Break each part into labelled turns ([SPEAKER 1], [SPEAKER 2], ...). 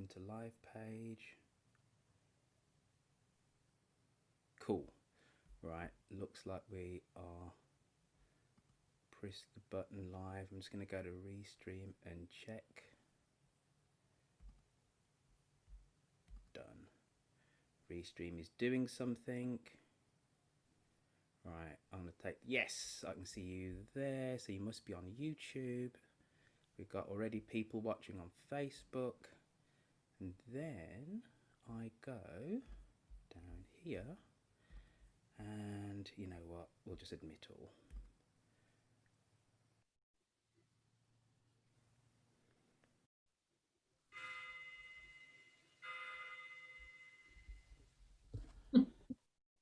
[SPEAKER 1] come to live page. Cool. Right, looks like we are press the button live. I'm just going to go to restream and check. Done. Restream is doing something. Right, I'm going to take, yes, I can see you there. So you must be on YouTube. We've got already people watching on Facebook. And then I go down here. And you know what? We'll just admit all.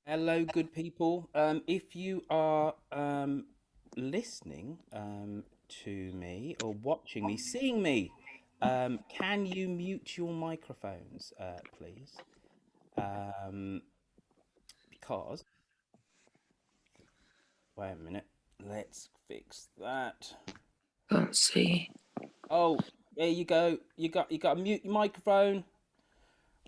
[SPEAKER 1] Hello, good people. If you are listening to me or watching me, seeing me, can you mute your microphones, please? Because, wait a minute, let's fix that.
[SPEAKER 2] Can't see.
[SPEAKER 1] Oh, there you go. You got to mute your microphone.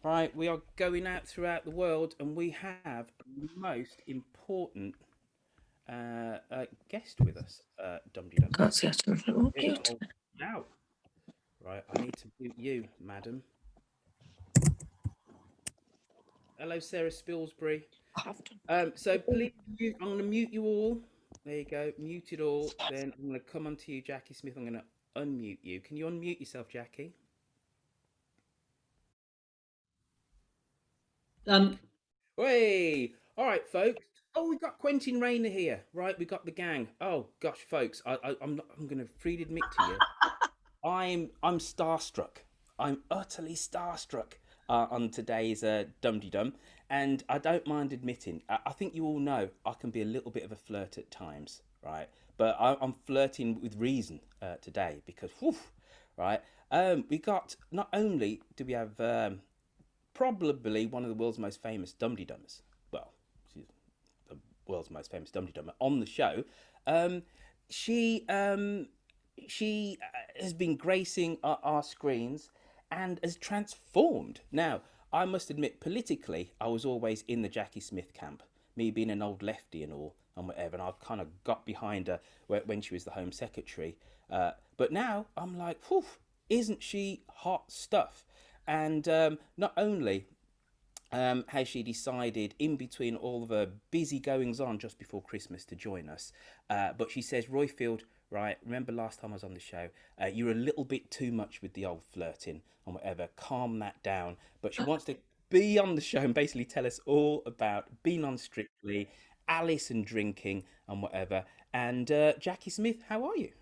[SPEAKER 1] Right, we are going out throughout the world, and we have the most important guest with us, Dumteedum.
[SPEAKER 2] Can't see at all. Cute.
[SPEAKER 1] Oh, now, right, I need to mute you, madam. Hello, Sarah Spilsbury. So please, I'm going to mute you all. There you go, muted all. Then I'm going to come on to you, Jacqui Smith. I'm going to unmute you. Can you unmute yourself, Jacqui? Hey, all right, folks. Oh, we got Quentin Rayner here. Right, we got the gang. Oh gosh, folks, I'm going to freely admit to you, I'm starstruck. I'm utterly starstruck on today's Dumteedum, and I don't mind admitting. I think you all know I can be a little bit of a flirt at times, right? But I'm flirting with reason today because, whew, right? We got, not only do we have probably one of the world's most famous Dumteedummers. Well, she's the world's most famous Dumteedummer on the show. Um, she has been gracing our screens and has transformed. Now, I must admit, politically, I was always in the Jacqui Smith camp. Me being an old lefty and all, and whatever, and I've kind of got behind her when she was the Home Secretary. But now I'm like, whew, isn't she hot stuff? And not only has she decided in between all of her busy goings on just before Christmas to join us, but she says, Royfield, right, remember last time I was on the show, you're a little bit too much with the old flirting and whatever, calm that down. But she wants to be on the show and basically tell us all about being on Strictly, Alice and drinking and whatever. And Jacqui Smith, how are you?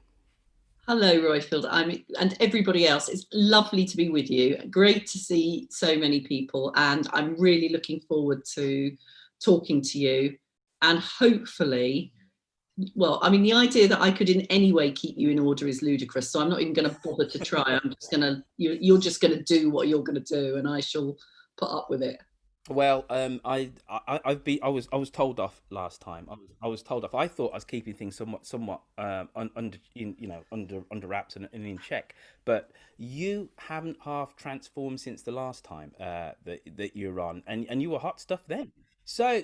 [SPEAKER 2] Hello, Royfield. And everybody else. It's lovely to be with you. Great to see so many people, and I'm really looking forward to talking to you. And hopefully, well, I mean, the idea that I could in any way keep you in order is ludicrous. So I'm not even going to bother to try. I'm just going to, you're just going to do what you're going to do, and I shall put up with it.
[SPEAKER 1] Well, I was told off last time. I was told off. I thought I was keeping things somewhat under under wraps and in check. But you haven't half transformed since the last time that you were on, and you were hot stuff then. So,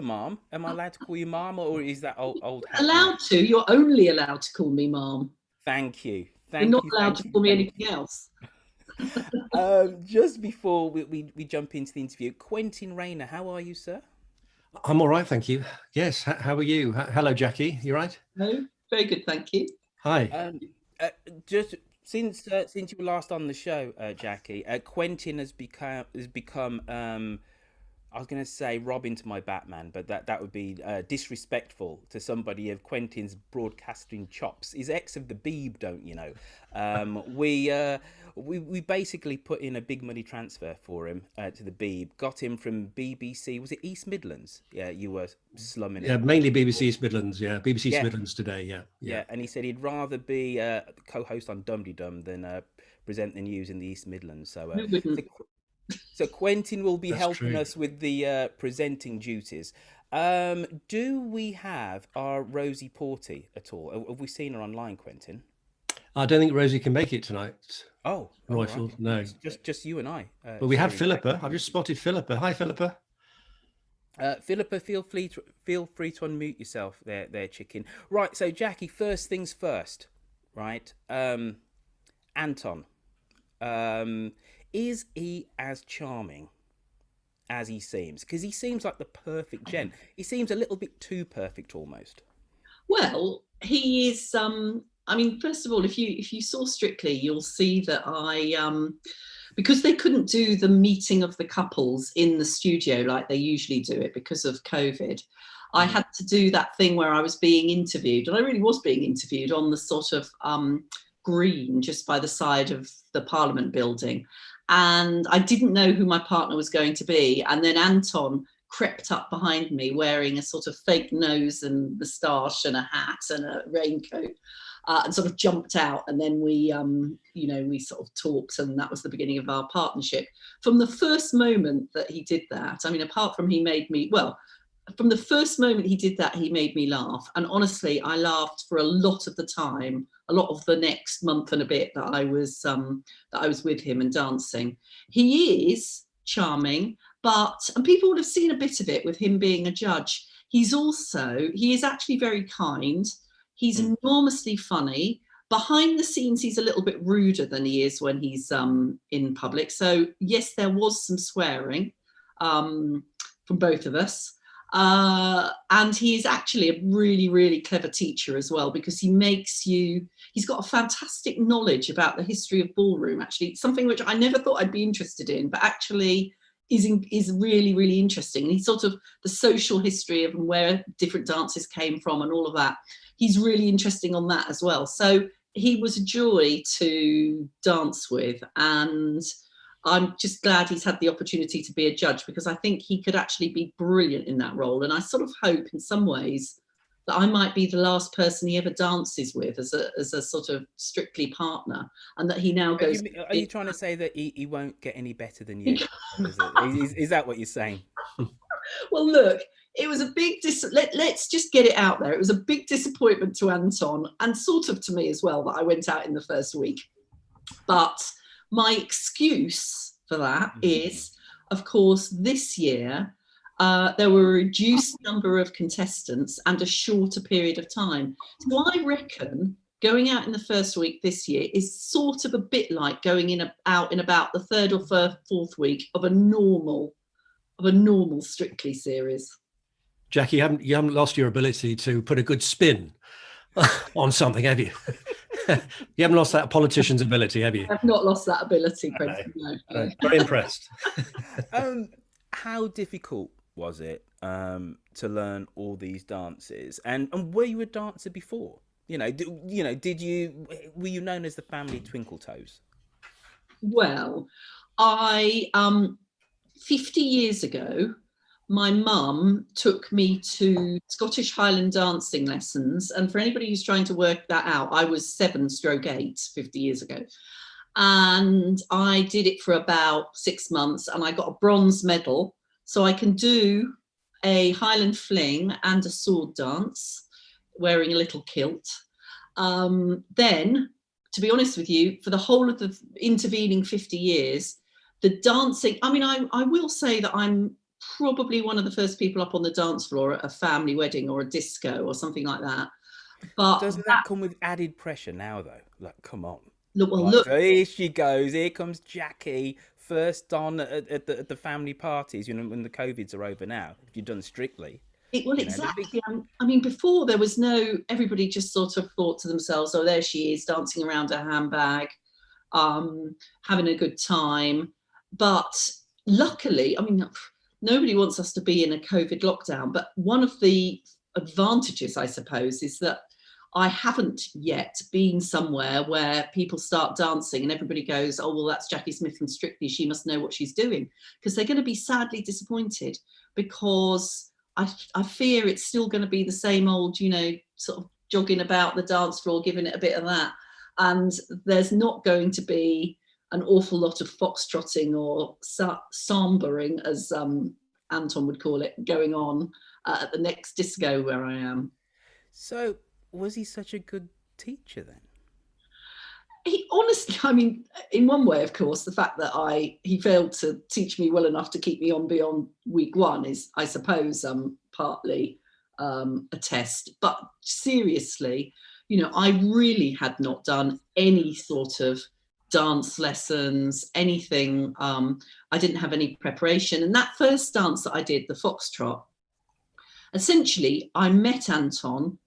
[SPEAKER 1] Mom, am I allowed to call you Mom, or is that old hat now?
[SPEAKER 2] Allowed to. You're only allowed to call me Mom.
[SPEAKER 1] Thank you,
[SPEAKER 2] You're not allowed
[SPEAKER 1] thank
[SPEAKER 2] to
[SPEAKER 1] you,
[SPEAKER 2] call me
[SPEAKER 1] thank
[SPEAKER 2] anything else.
[SPEAKER 1] Just before we jump into the interview, Quentin Rayner, how are you, sir?
[SPEAKER 3] I'm all right, thank you. Yes, how are you? Hello, Jacqui. You right?
[SPEAKER 2] No, very good, thank you.
[SPEAKER 3] Hi.
[SPEAKER 1] Just since you were last on the show, Jacqui, Quentin has become I was going to say Robin to my Batman, but that would be disrespectful to somebody of Quentin's broadcasting chops. He's ex of the Beeb, don't you know? We basically put in a big money transfer for him to the Beeb. Got him from BBC. Was it East Midlands? Yeah, you were slumming
[SPEAKER 3] Yeah,
[SPEAKER 1] it.
[SPEAKER 3] mainly BBC East Midlands. Yeah, BBC East
[SPEAKER 1] Yeah,
[SPEAKER 3] Midlands today. Yeah,
[SPEAKER 1] yeah, and he said he'd rather be co-host on Dumteedum than present the news in the East Midlands.
[SPEAKER 2] Who wouldn't?
[SPEAKER 1] So Quentin will be
[SPEAKER 3] That's
[SPEAKER 1] helping
[SPEAKER 3] true.
[SPEAKER 1] us with the presenting duties. Do we have our Rosie Porty at all? Have we seen her online, Quentin?
[SPEAKER 3] I don't think Rosie can make it tonight.
[SPEAKER 1] Oh,
[SPEAKER 3] Royfield,
[SPEAKER 1] right.
[SPEAKER 3] no.
[SPEAKER 1] Just you and I.
[SPEAKER 3] But we had
[SPEAKER 1] sharing.
[SPEAKER 3] Philippa. I've just spotted Philippa. Hi, Philippa.
[SPEAKER 1] Philippa, feel free to unmute yourself there, chicken. Right, so Jacqui, first things first, right? Anton, is he as charming as he seems? Because he seems like the perfect gent. He seems a little bit too perfect almost.
[SPEAKER 2] Well, he is. I mean, first of all, if you saw Strictly, you'll see that because they couldn't do the meeting of the couples in the studio like they usually do it because of COVID. I had to do that thing where I was being interviewed, and I really was being interviewed on the sort of green just by the side of the Parliament building. And I didn't know who my partner was going to be. And then Anton crept up behind me wearing a sort of fake nose and moustache and a hat and a raincoat. And sort of jumped out, and then we sort of talked, and that was the beginning of our partnership. From the first moment that he did that, I mean, apart from from the first moment he did that, he made me laugh. And honestly, I laughed for a lot of the time, a lot of the next month and a bit that I was with him and dancing. He is charming, and people would have seen a bit of it with him being a judge. He is actually very kind. He's enormously funny. Behind the scenes, he's a little bit ruder than he is when he's in public. So yes, there was some swearing from both of us. And he is actually a really, really clever teacher as well, because he's got a fantastic knowledge about the history of ballroom, actually, something which I never thought I'd be interested in, but actually is really, really interesting. And he's sort of the social history of where different dances came from and all of that. He's really interesting on that as well. So he was a joy to dance with, and I'm just glad he's had the opportunity to be a judge, because I think he could actually be brilliant in that role. And I sort of hope in some ways that I might be the last person he ever dances with as a sort of Strictly partner, and that he now goes.
[SPEAKER 1] Are you trying to say that he won't get any better than you? Is that what you're saying?
[SPEAKER 2] Well, look, it was a big let's just get it out there. It was a big disappointment to Anton, and sort of to me as well, that I went out in the first week. But my excuse for that is, of course, this year there were a reduced number of contestants and a shorter period of time. So I reckon going out in the first week this year is sort of a bit like going out in about the third or fourth week of a normal Strictly series.
[SPEAKER 3] Jacqui, you haven't lost your ability to put a good spin on something, have you? You haven't lost that politician's ability, have you?
[SPEAKER 2] I've not lost that ability, Quentin. No.
[SPEAKER 3] Very impressed.
[SPEAKER 1] How difficult was it to learn all these dances? And were you a dancer before? Were you known as the family Twinkle Toes?
[SPEAKER 2] Well, 50 years ago, my mum took me to Scottish Highland dancing lessons. And for anybody who's trying to work that out, I was 7/8 50 years ago. And I did it for about 6 months, and I got a bronze medal. So I can do a Highland fling and a sword dance wearing a little kilt. Then, to be honest with you, for the whole of the intervening 50 years, the dancing, I mean, I will say that I'm probably one of the first people up on the dance floor at a family wedding or a disco or something like that. But
[SPEAKER 1] doesn't that come with added pressure now, though? Like, come on.
[SPEAKER 2] Look.
[SPEAKER 1] So here she goes. Here comes Jacqui, first on at the family parties. When the COVIDs are over now. If you've done Strictly.
[SPEAKER 2] Exactly. I mean, before there was everybody just sort of thought to themselves, oh, there she is dancing around her handbag, having a good time. But luckily, I mean, nobody wants us to be in a COVID lockdown. But one of the advantages, I suppose, is that I haven't yet been somewhere where people start dancing and everybody goes, oh, well, that's Jacqui Smith from Strictly. She must know what she's doing. Because they're going to be sadly disappointed, because I fear it's still going to be the same old, sort of jogging about the dance floor, giving it a bit of that. And there's not going to be an awful lot of foxtrotting or sambering, as Anton would call it, going on at the next disco where I am.
[SPEAKER 1] So was he such a good teacher then?
[SPEAKER 2] he honestly, I mean, in one way, of course, the fact that he failed to teach me well enough to keep me on beyond week one is, I suppose, partly a test. But seriously, you know, I really had not done any sort of dance lessons, anything. I didn't have any preparation. And that first dance that I did, the foxtrot, essentially, I met Anton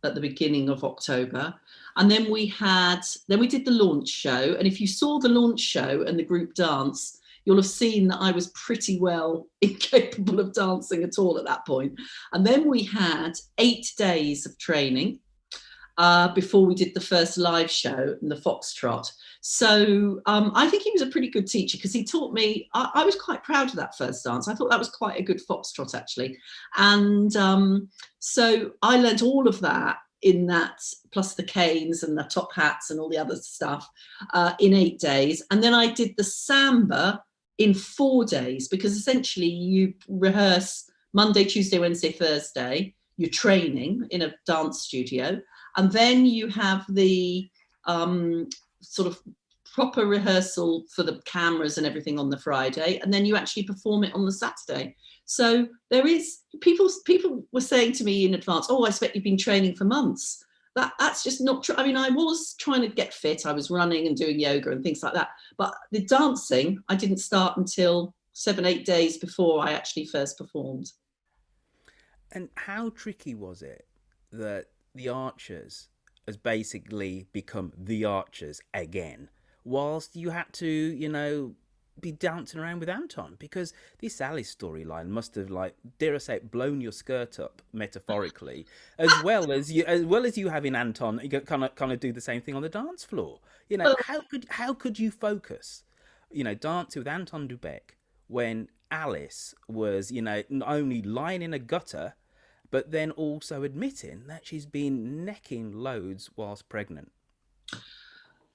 [SPEAKER 2] at the beginning of October. And then we did the launch show. And if you saw the launch show and the group dance, you'll have seen that I was pretty well incapable of dancing at all at that point. And then we had 8 days of training before we did the first live show in the foxtrot. So I think he was a pretty good teacher, because he taught me, I was quite proud of that first dance. I thought that was quite a good foxtrot, actually. And so I learned all of that in that, plus the canes and the top hats and all the other stuff, in 8 days. And then I did the samba in 4 days, because essentially you rehearse Monday, Tuesday, Wednesday, Thursday. You're training in a dance studio. And then you have the sort of proper rehearsal for the cameras and everything on the Friday, and then you actually perform it on the Saturday. So there is, people were saying to me in advance, oh, I expect you've been training for months. That's just not true. I mean, I was trying to get fit. I was running and doing yoga and things like that. But the dancing, I didn't start until 7-8 days before I actually first performed.
[SPEAKER 1] And how tricky was it that the Archers has basically become the Archers again, whilst you had to, you know, be dancing around with Anton? Because this Alice storyline must have, like, dare I say it, blown your skirt up metaphorically, as well as you having Anton kind of do the same thing on the dance floor. You know, how could you focus, you know, dancing with Anton du Beke when Alice was, you know, not only lying in a gutter, but then also admitting that she's been necking loads whilst pregnant?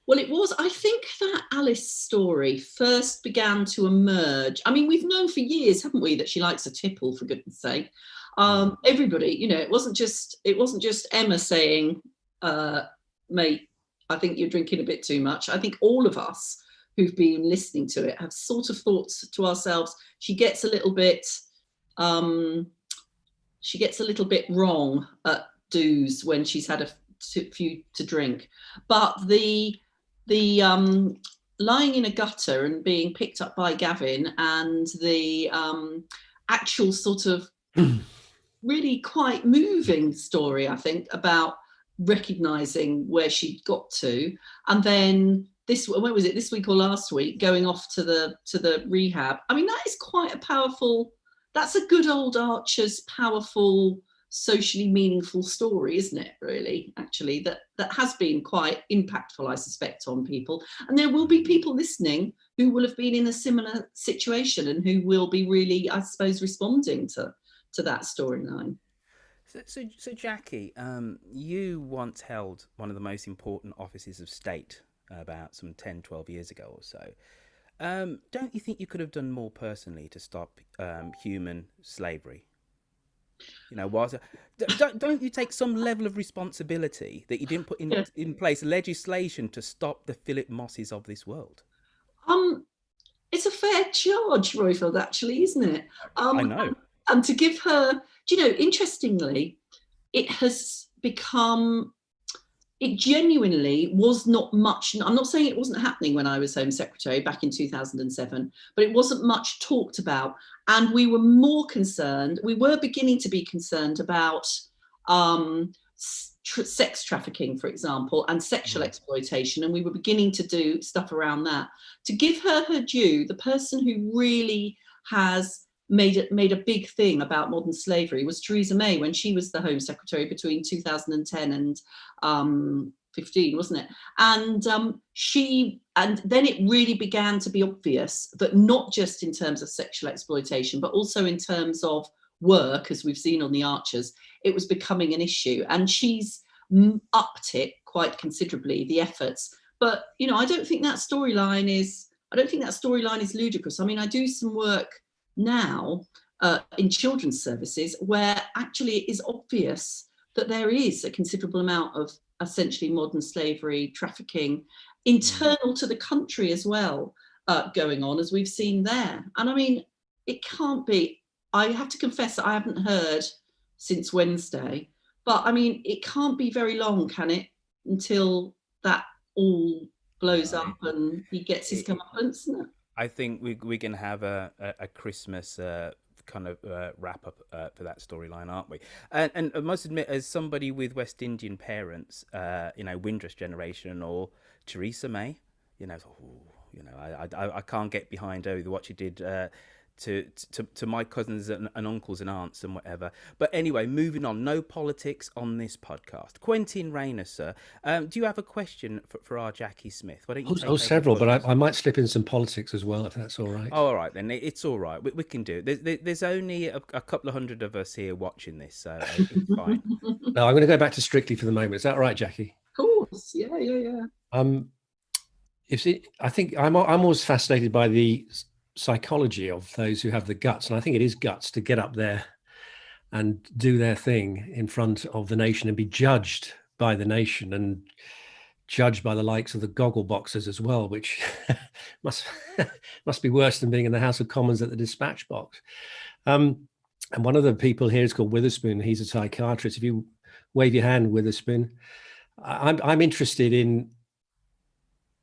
[SPEAKER 2] Well, I think that Alice story first began to emerge. I mean, we've known for years, haven't we, that she likes a tipple, for goodness sake. Everybody, you know, it wasn't just Emma saying, mate, I think you're drinking a bit too much. I think all of us who've been listening to it have sort of thought to ourselves, she gets a little bit wrong at do's when she's had a few to drink. But the lying in a gutter and being picked up by Gavin, and the actual sort of really quite moving story, I think, about recognizing where she'd got to, and then when was it, this week or last week, going off to the rehab. I mean, that is quite a powerful, that's a good old Archer's powerful, socially meaningful story, isn't it, really, actually, that has been quite impactful, I suspect, on people. And there will be people listening who will have been in a similar situation and who will be really, I suppose, responding to that storyline.
[SPEAKER 1] So Jacqui, you once held one of the most important offices of state about some 10, 12 years ago or so. Don't you think you could have done more personally to stop human slavery? You know, don't you take some level of responsibility that you didn't put in place legislation to stop the Philip Mosses of this world?
[SPEAKER 2] It's a fair charge, Royfield, actually, isn't it?
[SPEAKER 1] I know.
[SPEAKER 2] And to give her, do you know, interestingly, it has become, it genuinely was not much. I'm not saying it wasn't happening when I was Home Secretary back in 2007, but it wasn't much talked about. And we were more concerned, we were beginning to be concerned about sex trafficking, for example, and sexual exploitation. And we were beginning to do stuff around that. To give her her due, the person who really has made a big thing about modern slavery was Theresa May, when she was the Home Secretary between 2010 and 15, wasn't it? And and then it really began to be obvious that not just in terms of sexual exploitation, but also in terms of work, as we've seen on the Archers, it was becoming an issue. And she's upped it quite considerably, the efforts. But, you know, I don't think that storyline is ludicrous. I mean, I do some work now in children's services where actually it is obvious that there is a considerable amount of essentially modern slavery, trafficking, internal to the country as well, going on, as we've seen there. And I mean, it can't be, I have to confess that I haven't heard since Wednesday, but I mean, it can't be very long, can it, until that all blows up and he gets his comeuppance, isn't it?
[SPEAKER 1] I think we're going to have a Christmas kind of wrap up for that storyline, aren't we? And I must admit, as somebody with West Indian parents, Windrush generation or Theresa May, I can't get behind what she did to my cousins and uncles and aunts and whatever. But anyway, moving on. No politics on this podcast. Quentin Rayner, sir, do you have a question for our Jacqui Smith? Why don't you
[SPEAKER 3] several, but I might slip in some politics as well, if that's all right.
[SPEAKER 1] Oh, all right, then. It's all right. We can do it. There's only a couple of hundred of us here watching this, so it's fine.
[SPEAKER 3] No, I'm going to go back to Strictly for the moment. Is that right, Jacqui?
[SPEAKER 2] Of course. Yeah.
[SPEAKER 3] I think I'm always fascinated by the psychology of those who have the guts, and I think it is guts to get up there and do their thing in front of the nation and be judged by the nation and judged by the likes of the goggle boxers as well, which must be worse than being in the House of Commons at the dispatch box. And one of the people here is called Witherspoon. He's a psychiatrist. If you wave your hand, Witherspoon, I'm interested in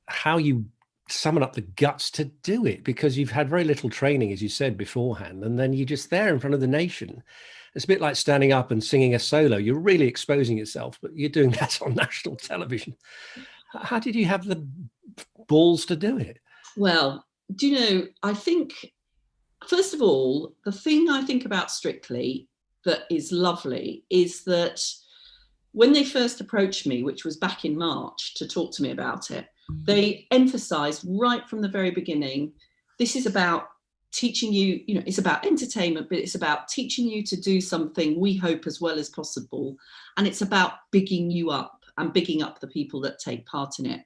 [SPEAKER 3] how you summon up the guts to do it, because you've had very little training, as you said beforehand, and then you're just there in front of the nation. It's a bit like standing up and singing a solo. You're really exposing yourself, but you're doing that on national television. How did you have the balls to do it?
[SPEAKER 2] Well, do you know, I think, first of all, the thing I think about Strictly that is lovely is that when they first approached me, which was back in March, to talk to me about it, they emphasized right from the very beginning, this is about teaching you, it's about entertainment, but it's about teaching you to do something, we hope, as well as possible. And it's about bigging you up and bigging up the people that take part in it.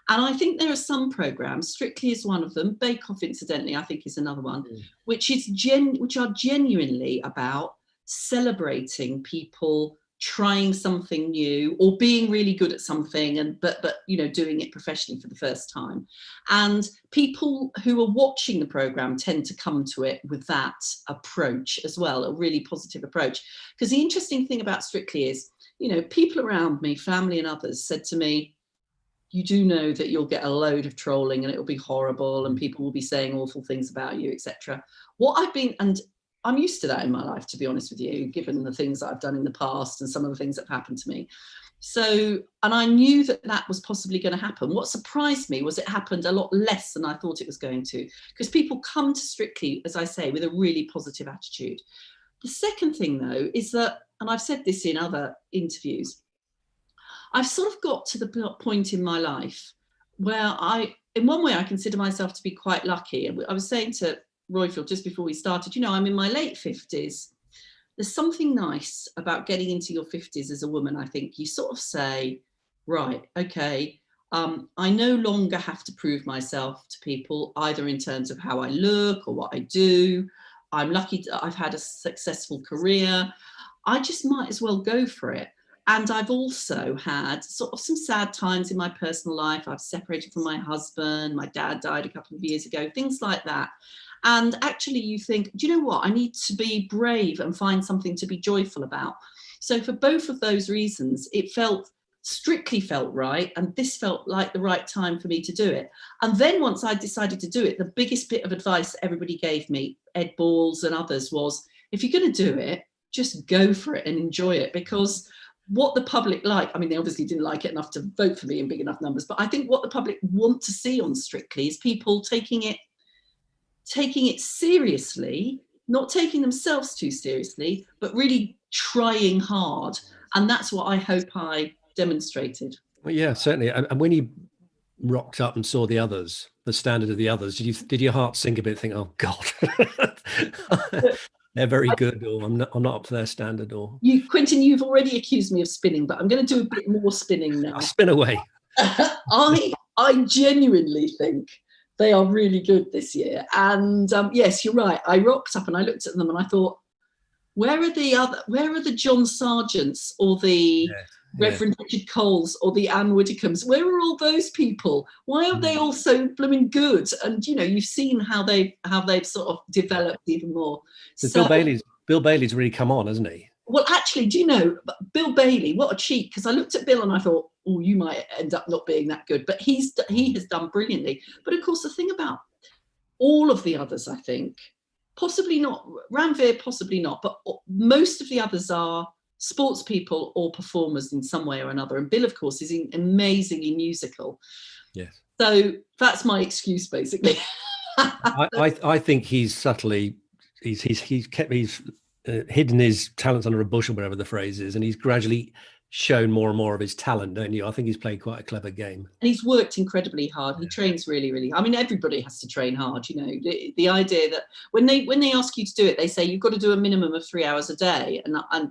[SPEAKER 2] And I think there are some programs, Strictly is one of them, Bake Off, incidentally, I think is another one, which are genuinely about celebrating people trying something new or being really good at something, but doing it professionally for the first time. And people who are watching the program tend to come to it with that approach as well, a really positive approach. Because the interesting thing about Strictly is, people around me, family and others, said to me, you do know that you'll get a load of trolling and it'll be horrible and people will be saying awful things about you, etc. And I'm used to that in my life, to be honest with you, given the things that I've done in the past and some of the things that have happened to me. So, and I knew that was possibly going to happen. What surprised me was it happened a lot less than I thought it was going to, because people come to Strictly, as I say, with a really positive attitude. The second thing, though, is that, and I've said this in other interviews, I've sort of got to the point in my life where in one way, I consider myself to be quite lucky. I was saying to Royfield just before we started, I'm in my late 50s. There's something nice about getting into your 50s as a woman. I think you sort of say, right, okay, I no longer have to prove myself to people, either in terms of how I look or what I do. I'm lucky I've had a successful career. I just might as well go for it. And I've also had sort of some sad times in my personal life. I've separated from my husband. My dad died a couple of years ago, things like that. And actually you think, do you know what? I need to be brave and find something to be joyful about. So for both of those reasons, it Strictly felt right. And this felt like the right time for me to do it. And then once I decided to do it, the biggest bit of advice everybody gave me, Ed Balls and others, was, if you're going to do it, just go for it and enjoy it. Because what the public they obviously didn't like it enough to vote for me in big enough numbers. But I think what the public want to see on Strictly is people taking it seriously, not taking themselves too seriously, but really trying hard. And that's what I hope I demonstrated.
[SPEAKER 3] Well, yeah, certainly. And when you rocked up and saw the others, the standard of the others, did your heart sink a bit, think, oh God, they're very good, or I'm not up to their standard? Or
[SPEAKER 2] Quentin, you've already accused me of spinning, but I'm going to do a bit more spinning now.
[SPEAKER 3] I'll spin away.
[SPEAKER 2] I genuinely think they are really good this year. And yes, you're right. I rocked up and I looked at them and I thought, where are the John Sargents or the Reverend Richard Coles or the Anne Widdecombe's. Where are all those people? Why are they all so blooming good? And you've seen how they've sort of developed even more.
[SPEAKER 3] So Bill Bailey's really come on, hasn't he?
[SPEAKER 2] Well, actually, do you know, Bill Bailey, what a cheat, because I looked at Bill and I thought, oh, you might end up not being that good, but he has done brilliantly. But of course, the thing about all of the others, I think, possibly not, Ranveer, possibly not, but most of the others are sports people or performers in some way or another. And Bill, of course, is amazingly musical. Yes. So that's my excuse, basically.
[SPEAKER 3] I think he's subtly, he's hidden his talents under a bushel, whatever the phrase is, and he's gradually shown more and more of his talent, don't you? I think he's played quite a clever game. And
[SPEAKER 2] he's worked incredibly hard. He trains really, really. I mean, everybody has to train hard, The idea that when they ask you to do it, they say you've got to do a minimum of 3 hours a day,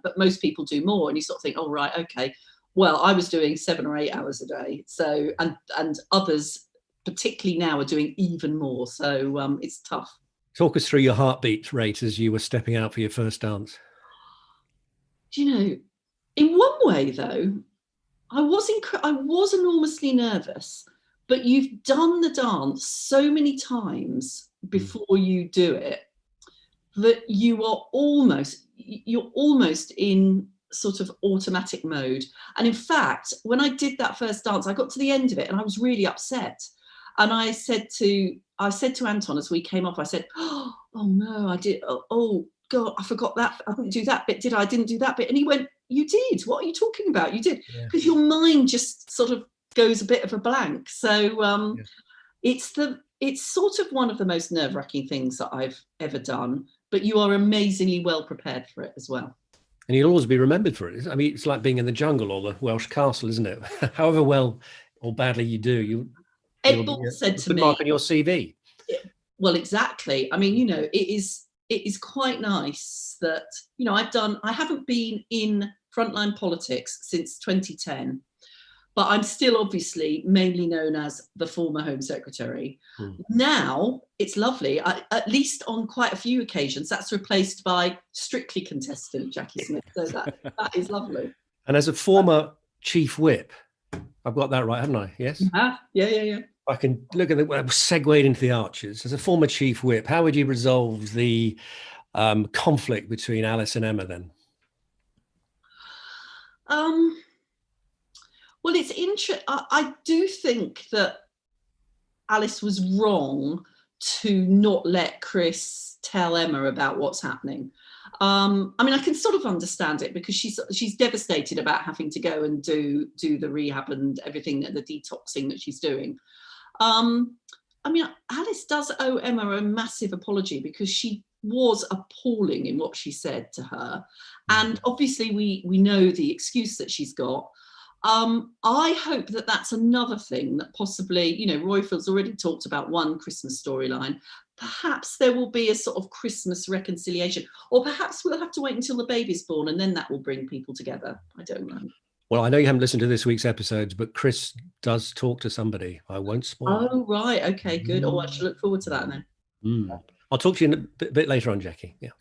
[SPEAKER 2] but most people do more, and you sort of think, oh right, okay. Well, I was doing 7 or 8 hours a day, so and others, particularly now, are doing even more. So it's tough.
[SPEAKER 3] Talk us through your heartbeat rate as you were stepping out for your first dance.
[SPEAKER 2] Do you know? In one way, though, I was enormously nervous, but you've done the dance so many times before you do it that you're almost in sort of automatic mode. And in fact, when I did that first dance, I got to the end of it and I was really upset. And I said to Anton as we came off, I said, oh no, I did. Oh God, I forgot that. I didn't do that bit, did I? I didn't do that bit. And he went, you did. What are you talking about? You did. Because your mind just sort of goes a bit of a blank. So it's sort of one of the most nerve-wracking things that I've ever done. But you are amazingly well prepared for it as well.
[SPEAKER 3] And you'll always be remembered for it. I mean, it's like being in the jungle or the Welsh castle, isn't it? However well or badly you do,
[SPEAKER 2] Ed Bull said to me,
[SPEAKER 3] mark on your CV.
[SPEAKER 2] Well, exactly. I mean, it is quite nice that, I haven't been in frontline politics since 2010, but I'm still obviously mainly known as the former Home Secretary. Now it's lovely, at least on quite a few occasions, that's replaced by strictly contestant Jacqui Smith. So that is lovely.
[SPEAKER 3] And as a former Chief Whip, I've got that right, haven't I? Yes?
[SPEAKER 2] Yeah.
[SPEAKER 3] I can look at segued into the Archers. As a former Chief Whip, how would you resolve the conflict between Alice and Emma then?
[SPEAKER 2] Well, it's interesting. I do think that Alice was wrong to not let Chris tell Emma about what's happening. I mean, I can sort of understand it because she's devastated about having to go and do the rehab and everything, the detoxing that she's doing. I mean, Alice does owe Emma a massive apology because she was appalling in what she said to her. And obviously we know the excuse that she's got. I hope that that's another thing that possibly, Royfield's already talked about one Christmas storyline. Perhaps there will be a sort of Christmas reconciliation, or perhaps we'll have to wait until the baby's born and then that will bring people together. I don't know.
[SPEAKER 3] Well, I know you haven't listened to this week's episodes, but Chris does talk to somebody. I won't spoil.
[SPEAKER 2] Oh, right. Okay, good. Oh, I should look forward to that then.
[SPEAKER 3] I'll talk to you a bit later on, Jacqui. Yeah.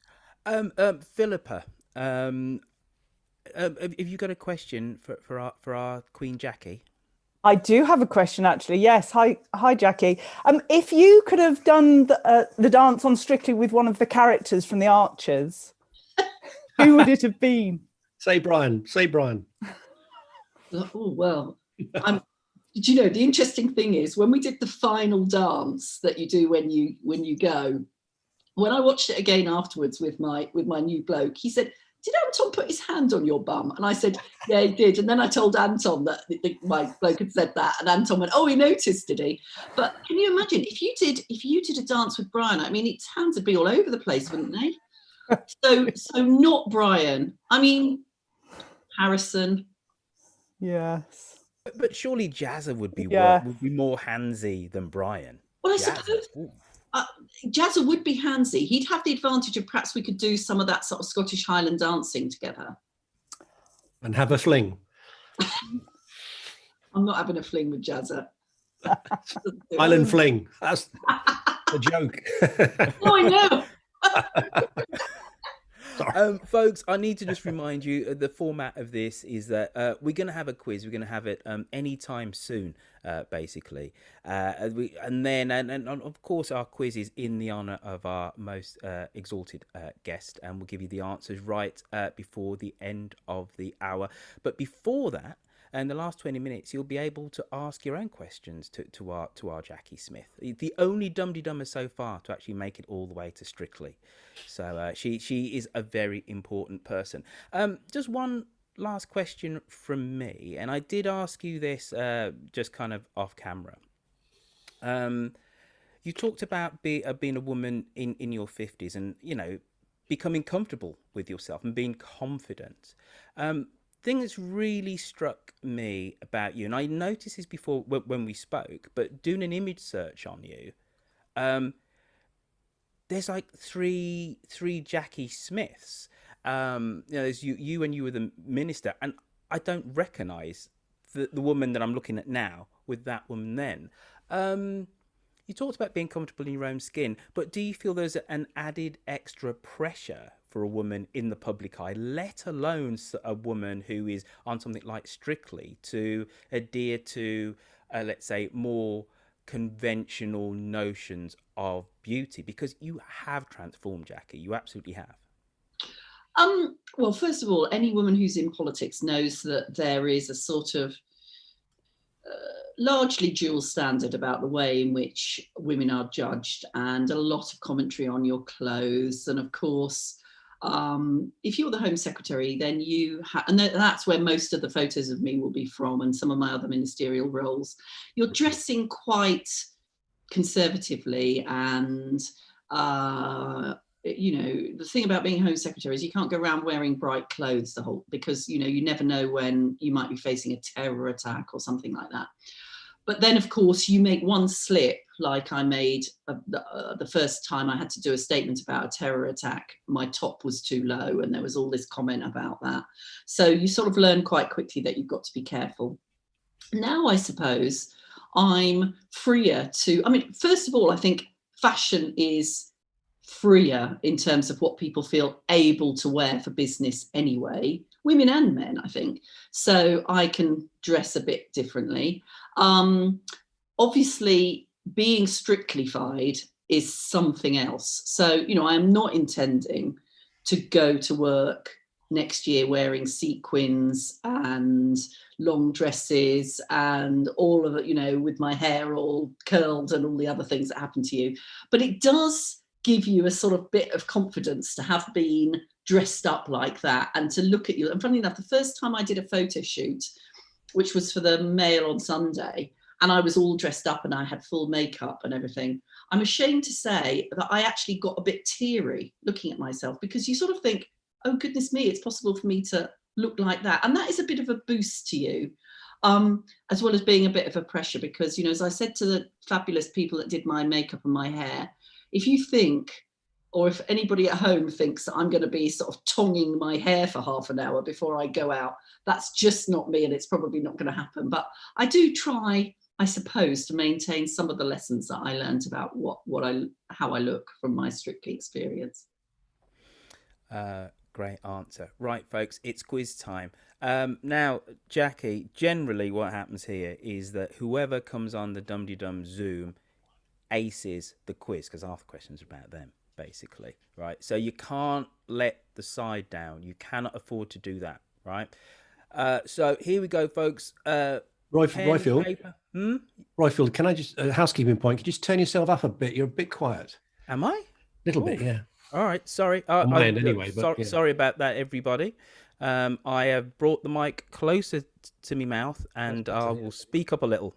[SPEAKER 1] Philippa, have you got a question for our Queen Jacqui?
[SPEAKER 4] I do have a question, actually. Yes. Hi, Jacqui. If you could have done the dance on Strictly with one of the characters from the Archers, who would it have been?
[SPEAKER 3] Say Brian.
[SPEAKER 2] Oh, well, did you know, the interesting thing is when we did the final dance that you do when you go, when I watched it again afterwards with my new bloke, he said, did Anton put his hand on your bum? And I said, yeah, he did. And then I told Anton that my bloke had said that, and Anton went, oh, he noticed, did he? But can you imagine if you did a dance with Brian? I mean, his hands would be all over the place, wouldn't they? So not Brian. I mean, Harrison.
[SPEAKER 4] Yes.
[SPEAKER 1] But surely Jazza would be more handsy than Brian.
[SPEAKER 2] Well, I suppose Jazza would be handsy. He'd have the advantage of perhaps we could do some of that sort of Scottish Highland dancing together.
[SPEAKER 3] And have a fling.
[SPEAKER 2] I'm not having a fling with Jazza.
[SPEAKER 3] Highland fling. That's a joke.
[SPEAKER 2] Oh, I know.
[SPEAKER 1] Folks, I need to just remind you the format of this is that we're going to have a quiz. We're going to have it anytime soon, basically. And of course, our quiz is in the honour of our most exalted guest, and we'll give you the answers right before the end of the hour. But before that, in the last 20 minutes, you'll be able to ask your own questions to our Jacqui Smith, the only Dumteedummer so far to actually make it all the way to Strictly. So she is a very important person. Just one last question from me, and I did ask you this just kind of off camera. You talked about being a woman in your 50s and, you know, becoming comfortable with yourself and being confident. Thing that's really struck me about you, and I noticed this before when we spoke, but doing an image search on you, there's like three Jacqui Smiths. You know, there's you when you were the minister, and I don't recognise the woman that I'm looking at now with that woman then. You talked about being comfortable in your own skin, but do you feel there's an added extra pressure for a woman in the public eye, let alone a woman who is on something like Strictly, to adhere to, let's say, more conventional notions of beauty? Because you have transformed, Jacqui. You absolutely have.
[SPEAKER 2] Well, first of all, any woman who's in politics knows that there is a sort of largely dual standard about the way in which women are judged, and a lot of commentary on your clothes. And of course, if you're the Home Secretary, then and that's where most of the photos of me will be from, and some of my other ministerial roles. You're dressing quite conservatively, and you know, the thing about being Home Secretary is you can't go around wearing bright clothes because, you know, you never know when you might be facing a terror attack or something like that. But then, of course, you make one slip, like I made the first time I had to do a statement about a terror attack. My top was too low, and there was all this comment about that. So you sort of learn quite quickly that you've got to be careful. Now, I suppose I'm freer to, I mean, first of all, I think fashion is freer in terms of what people feel able to wear for business anyway, women and men, I think. So I can dress a bit differently. Obviously, being strictly-fied is something else. So, you know, I am not intending to go to work next year wearing sequins and long dresses and all of it, you know, with my hair all curled and all the other things that happen to you. But it does give you a sort of bit of confidence to have been dressed up like that and to look at you. And funny enough, the first time I did a photo shoot, which was for the Mail on Sunday, and I was all dressed up and I had full makeup and everything, I'm ashamed to say that I actually got a bit teary looking at myself, because you sort of think, oh goodness me, it's possible for me to look like that. And that is a bit of a boost to you, as well as being a bit of a pressure, because, you know, as I said to the fabulous people that did my makeup and my hair, if you think, or if anybody at home thinks that I'm going to be sort of tonging my hair for half an hour before I go out, that's just not me, and it's probably not going to happen. But I do try, I suppose, to maintain some of the lessons that I learned about how I look from my Strictly experience.
[SPEAKER 1] Great answer. Right, folks, it's quiz time. Now, Jacqui, generally what happens here is that whoever comes on the Dumteedum Zoom aces the quiz, because half the questions are about them, basically, right? So you can't let the side down. You cannot afford to do that, right? So here we go, folks.
[SPEAKER 3] Royfield, can I just, a housekeeping point, could you just turn yourself up a bit? You're a bit quiet.
[SPEAKER 1] Am I?
[SPEAKER 3] Little bit, yeah.
[SPEAKER 1] All right, sorry.
[SPEAKER 3] Anyway, but,
[SPEAKER 1] sorry about that, everybody. I have brought the mic closer to my mouth, and I will speak up a little.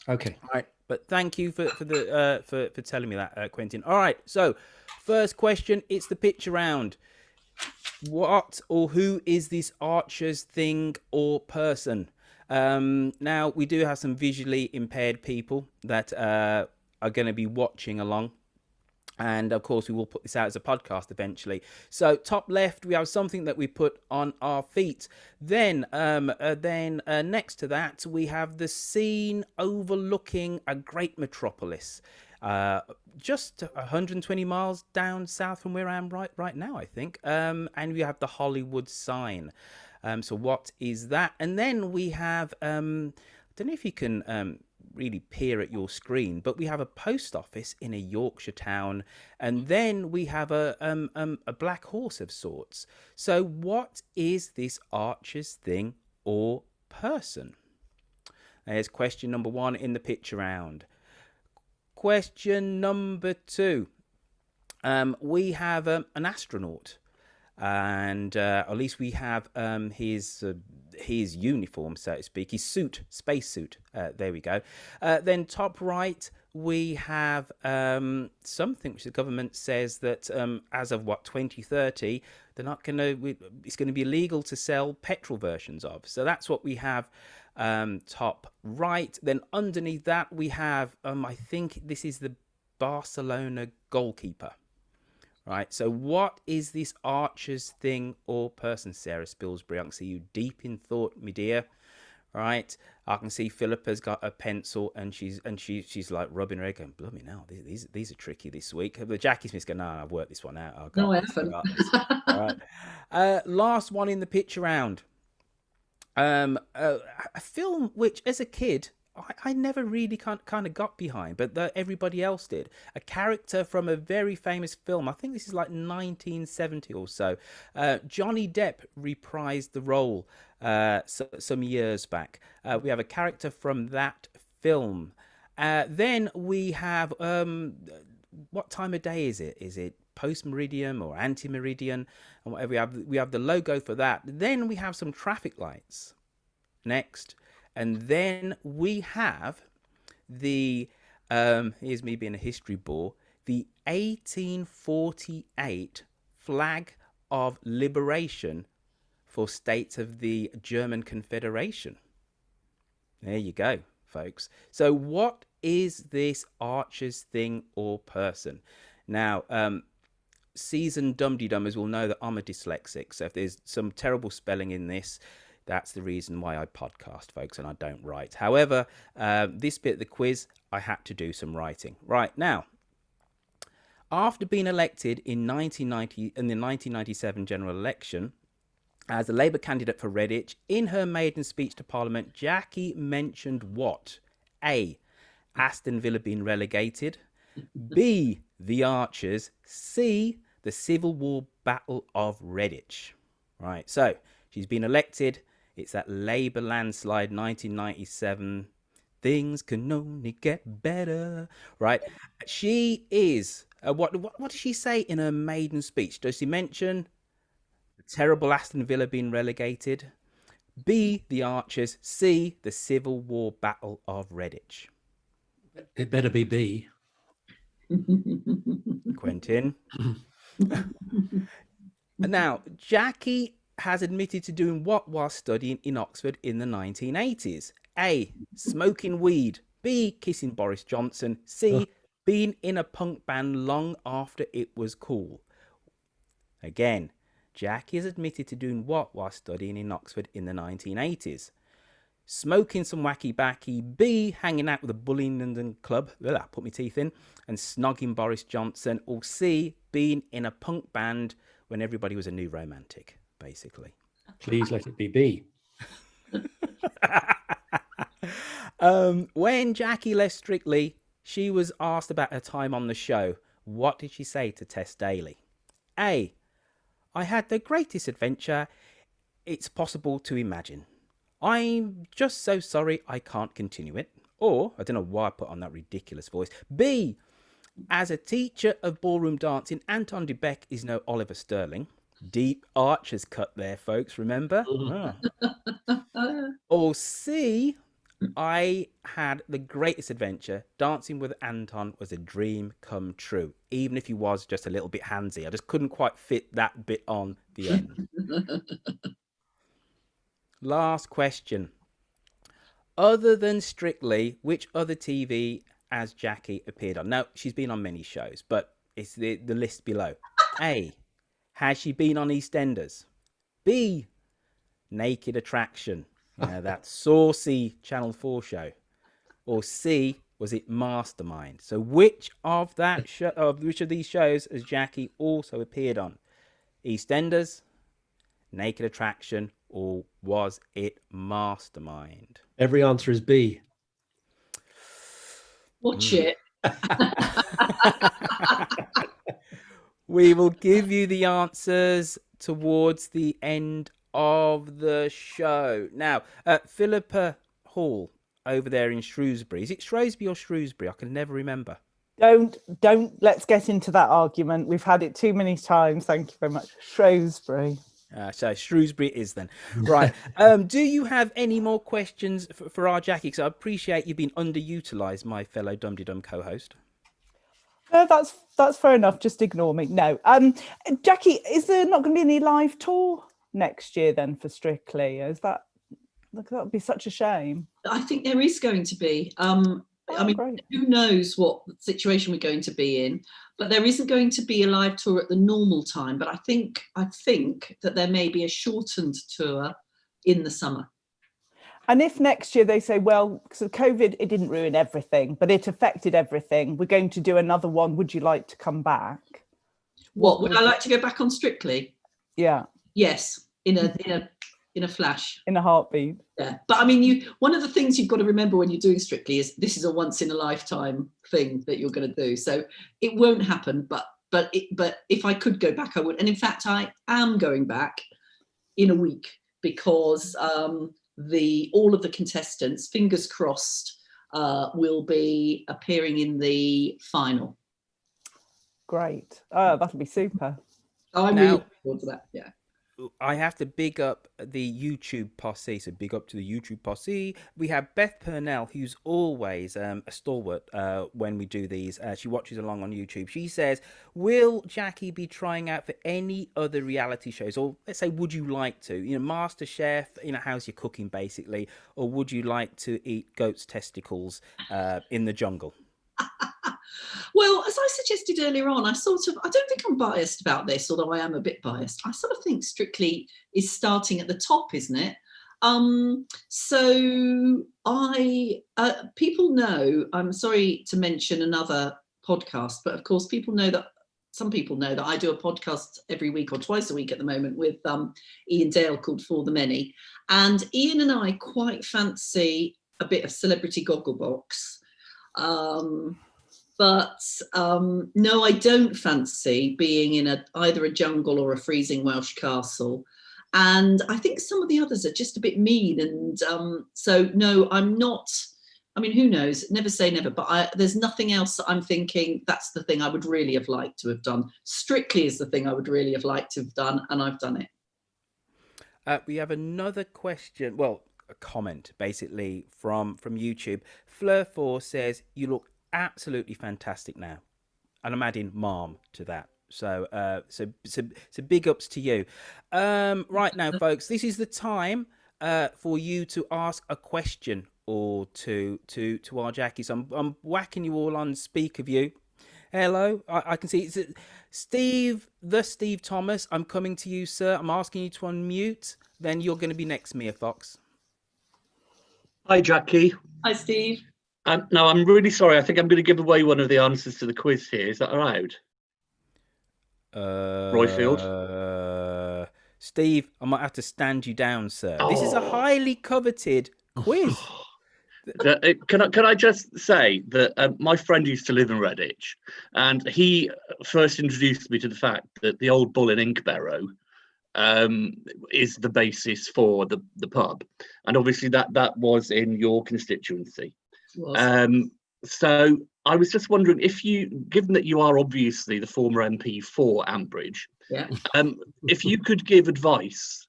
[SPEAKER 3] Okay.
[SPEAKER 1] All right, but thank you for telling me that, Quentin. All right, so first question, it's the pitch round. What or who is this Archers thing or person? Now, we do have some visually impaired people that are going to be watching along. And of course, we will put this out as a podcast eventually. So top left, we have something that we put on our feet. Then next to that, we have the scene overlooking a great metropolis. just 120 miles down south from where I am right now, I think. And we have the Hollywood sign. So what is that? And then we have, I don't know if you can really peer at your screen, but we have a post office in a Yorkshire town, and then we have a black horse of sorts. So what is this archer's thing or person? There's question number 1 in the picture round. Question number 2. We have an astronaut, and at least we have his uniform, so to speak, his suit, spacesuit. There we go. Then top right, we have something which the government says that as of 2030, they're not going to. It's going to be illegal to sell petrol versions of. So that's what we have. Top right. Then underneath that we have I think this is the Barcelona goalkeeper, right? So what is this archer's thing or person, Sarah Spilsbury? I can see you deep in thought, my dear. Right, I can see Philippa's got a pencil and she's like rubbing her head going, "Bloody now, these are tricky this week." But Jacqui Smith's going, "No, I've worked this one out.
[SPEAKER 2] No, I haven't."
[SPEAKER 1] All right. Last one in the picture round. A film which, as a kid, I never really kind of got behind, but everybody else did. A character from a very famous film. I think this is like 1970 or so. Johnny Depp reprised the role some years back. We have a character from that film. Then we have what time of day is it? Is it post-meridian or anti-meridian? And whatever we have the logo for that. Then we have some traffic lights next. And then we have the, here's me being a history bore, the 1848 flag of liberation for states of the German Confederation. There you go, folks. So what is this archer's thing or person? Now, seasoned Dumteedummers will know that I'm a dyslexic. So if there's some terrible spelling in this, that's the reason why I podcast, folks, and I don't write. However, this bit of the quiz, I had to do some writing. Right, now, after being elected in the 1997 general election as a Labour candidate for Redditch, in her maiden speech to Parliament, Jacqui mentioned what? A, Aston Villa being relegated. B, the Archers. C, the Civil War Battle of Redditch. Right, so she's been elected. It's that Labour landslide 1997. Things can only get better. Right, she is. What does she say in her maiden speech? Does she mention the terrible Aston Villa being relegated? B, the Archers. C, the Civil War Battle of Redditch.
[SPEAKER 3] It better be B.
[SPEAKER 1] Quentin. Now, Jacqui has admitted to doing what while studying in Oxford in the 1980s? A, smoking weed. B, kissing Boris Johnson. C, being in a punk band long after it was cool. Again, Jacqui has admitted to doing what while studying in Oxford in the 1980s? Smoking some wacky backy. B, hanging out with a bully in London club. Ugh, put my teeth in. And snogging Boris Johnson. Or C, being in a punk band when everybody was a new romantic, basically.
[SPEAKER 3] Please let it be B.
[SPEAKER 1] When Jacqui left Strictly, she was asked about her time on the show. What did she say to Tess Daly? A, I had the greatest adventure it's possible to imagine. I'm just so sorry I can't continue it. Or, I don't know why I put on that ridiculous voice. B, as a teacher of ballroom dancing, Anton de Beck is no Oliver Sterling. Deep Archer's cut there, folks, remember? Or C, I had the greatest adventure. Dancing with Anton was a dream come true. Even if he was just a little bit handsy. I just couldn't quite fit that bit on the end. Last question. Other than Strictly, which other TV has Jacqui appeared on? Now, she's been on many shows, but it's the list below. A, has she been on EastEnders? B, Naked Attraction, that saucy Channel 4 show. Or C, Was it Mastermind? So which of these shows has Jacqui also appeared on? EastEnders, Naked Attraction, or was it Mastermind?
[SPEAKER 3] Every answer is B.
[SPEAKER 2] Watch it.
[SPEAKER 1] We will give you the answers towards the end of the show. Now, Philippa Hall over there in Shrewsbury. Is it Shrewsbury or Shrewsbury? I can never remember.
[SPEAKER 4] Don't let's get into that argument. We've had it too many times. Thank you very much. Shrewsbury.
[SPEAKER 1] So Shrewsbury it is then. Right. Do you have any more questions for our Jacqui? Because I appreciate you've been underutilised, my fellow Dumteedum co-host.
[SPEAKER 4] No, that's fair enough. Just ignore me. No. Jacqui, is there not going to be any live tour next year then for Strictly? That would be such a shame.
[SPEAKER 2] I think there is going to be. I mean,
[SPEAKER 4] great.
[SPEAKER 2] Who knows what situation we're going to be in, but there isn't going to be a live tour at the normal time. But I think that there may be a shortened tour in the summer.
[SPEAKER 4] And if next year they say, well, because of COVID, it didn't ruin everything, but it affected everything, we're going to do another one. Would you like to come back?
[SPEAKER 2] What would I like to go back on Strictly?
[SPEAKER 4] Yeah.
[SPEAKER 2] Yes, in a flash.
[SPEAKER 4] In a heartbeat.
[SPEAKER 2] Yeah, but I mean, one of the things you've got to remember when you're doing Strictly is this is a once in a lifetime thing that you're going to do. So it won't happen. But if I could go back, I would. And in fact, I am going back in a week because all of the contestants, fingers crossed, will be appearing in the final.
[SPEAKER 4] Great. Oh, that'll be super.
[SPEAKER 2] I'm really looking forward to that. Yeah.
[SPEAKER 1] I have to big up the YouTube posse, so big up to the YouTube posse. We have Beth Purnell, who's always a stalwart when we do these. She watches along on YouTube. She says, will Jacqui be trying out for any other reality shows? Or let's say, would you like to? Master Chef, how's your cooking basically? Or would you like to eat goat's testicles in the jungle?
[SPEAKER 2] Well, as I suggested earlier on, I don't think I'm biased about this, although I am a bit biased. I sort of think Strictly is starting at the top, isn't it? So people know, I'm sorry to mention another podcast, but of course some people know that I do a podcast every week or twice a week at the moment with Ian Dale called For the Many. And Ian and I quite fancy a bit of Celebrity Gogglebox. But no, I don't fancy being in either a jungle or a freezing Welsh castle. And I think some of the others are just a bit mean. And so, no, I'm not. I mean, who knows? Never say never. But there's nothing else that I'm thinking that's the thing I would really have liked to have done. Strictly is the thing I would really have liked to have done. And I've done it.
[SPEAKER 1] We have another question. Well, a comment basically from YouTube. Fleur4 says, you look absolutely fantastic now, and I'm adding mom to that, so big ups to you. Right now, folks, this is the time for you to ask a question or to our Jacqui. So I'm whacking you all on speaker view. Hello, I can see it's Steve Thomas. I'm coming to you, sir. I'm asking you to unmute, then you're going to be next, Mia Fox.
[SPEAKER 5] Hi, Jacqui.
[SPEAKER 2] Hi, Steve.
[SPEAKER 5] No, I'm really sorry. I think I'm going to give away one of the answers to the quiz here. Is that allowed? Royfield?
[SPEAKER 1] Steve, I might have to stand you down, sir. Oh. This is a highly coveted quiz.
[SPEAKER 5] Can I just say that my friend used to live in Redditch, and he first introduced me to the fact that the Old Bull in Inkbarrow is the basis for the pub, and obviously that was in your constituency. So I was just wondering given that you are obviously the former MP for Ambridge, if you could give advice,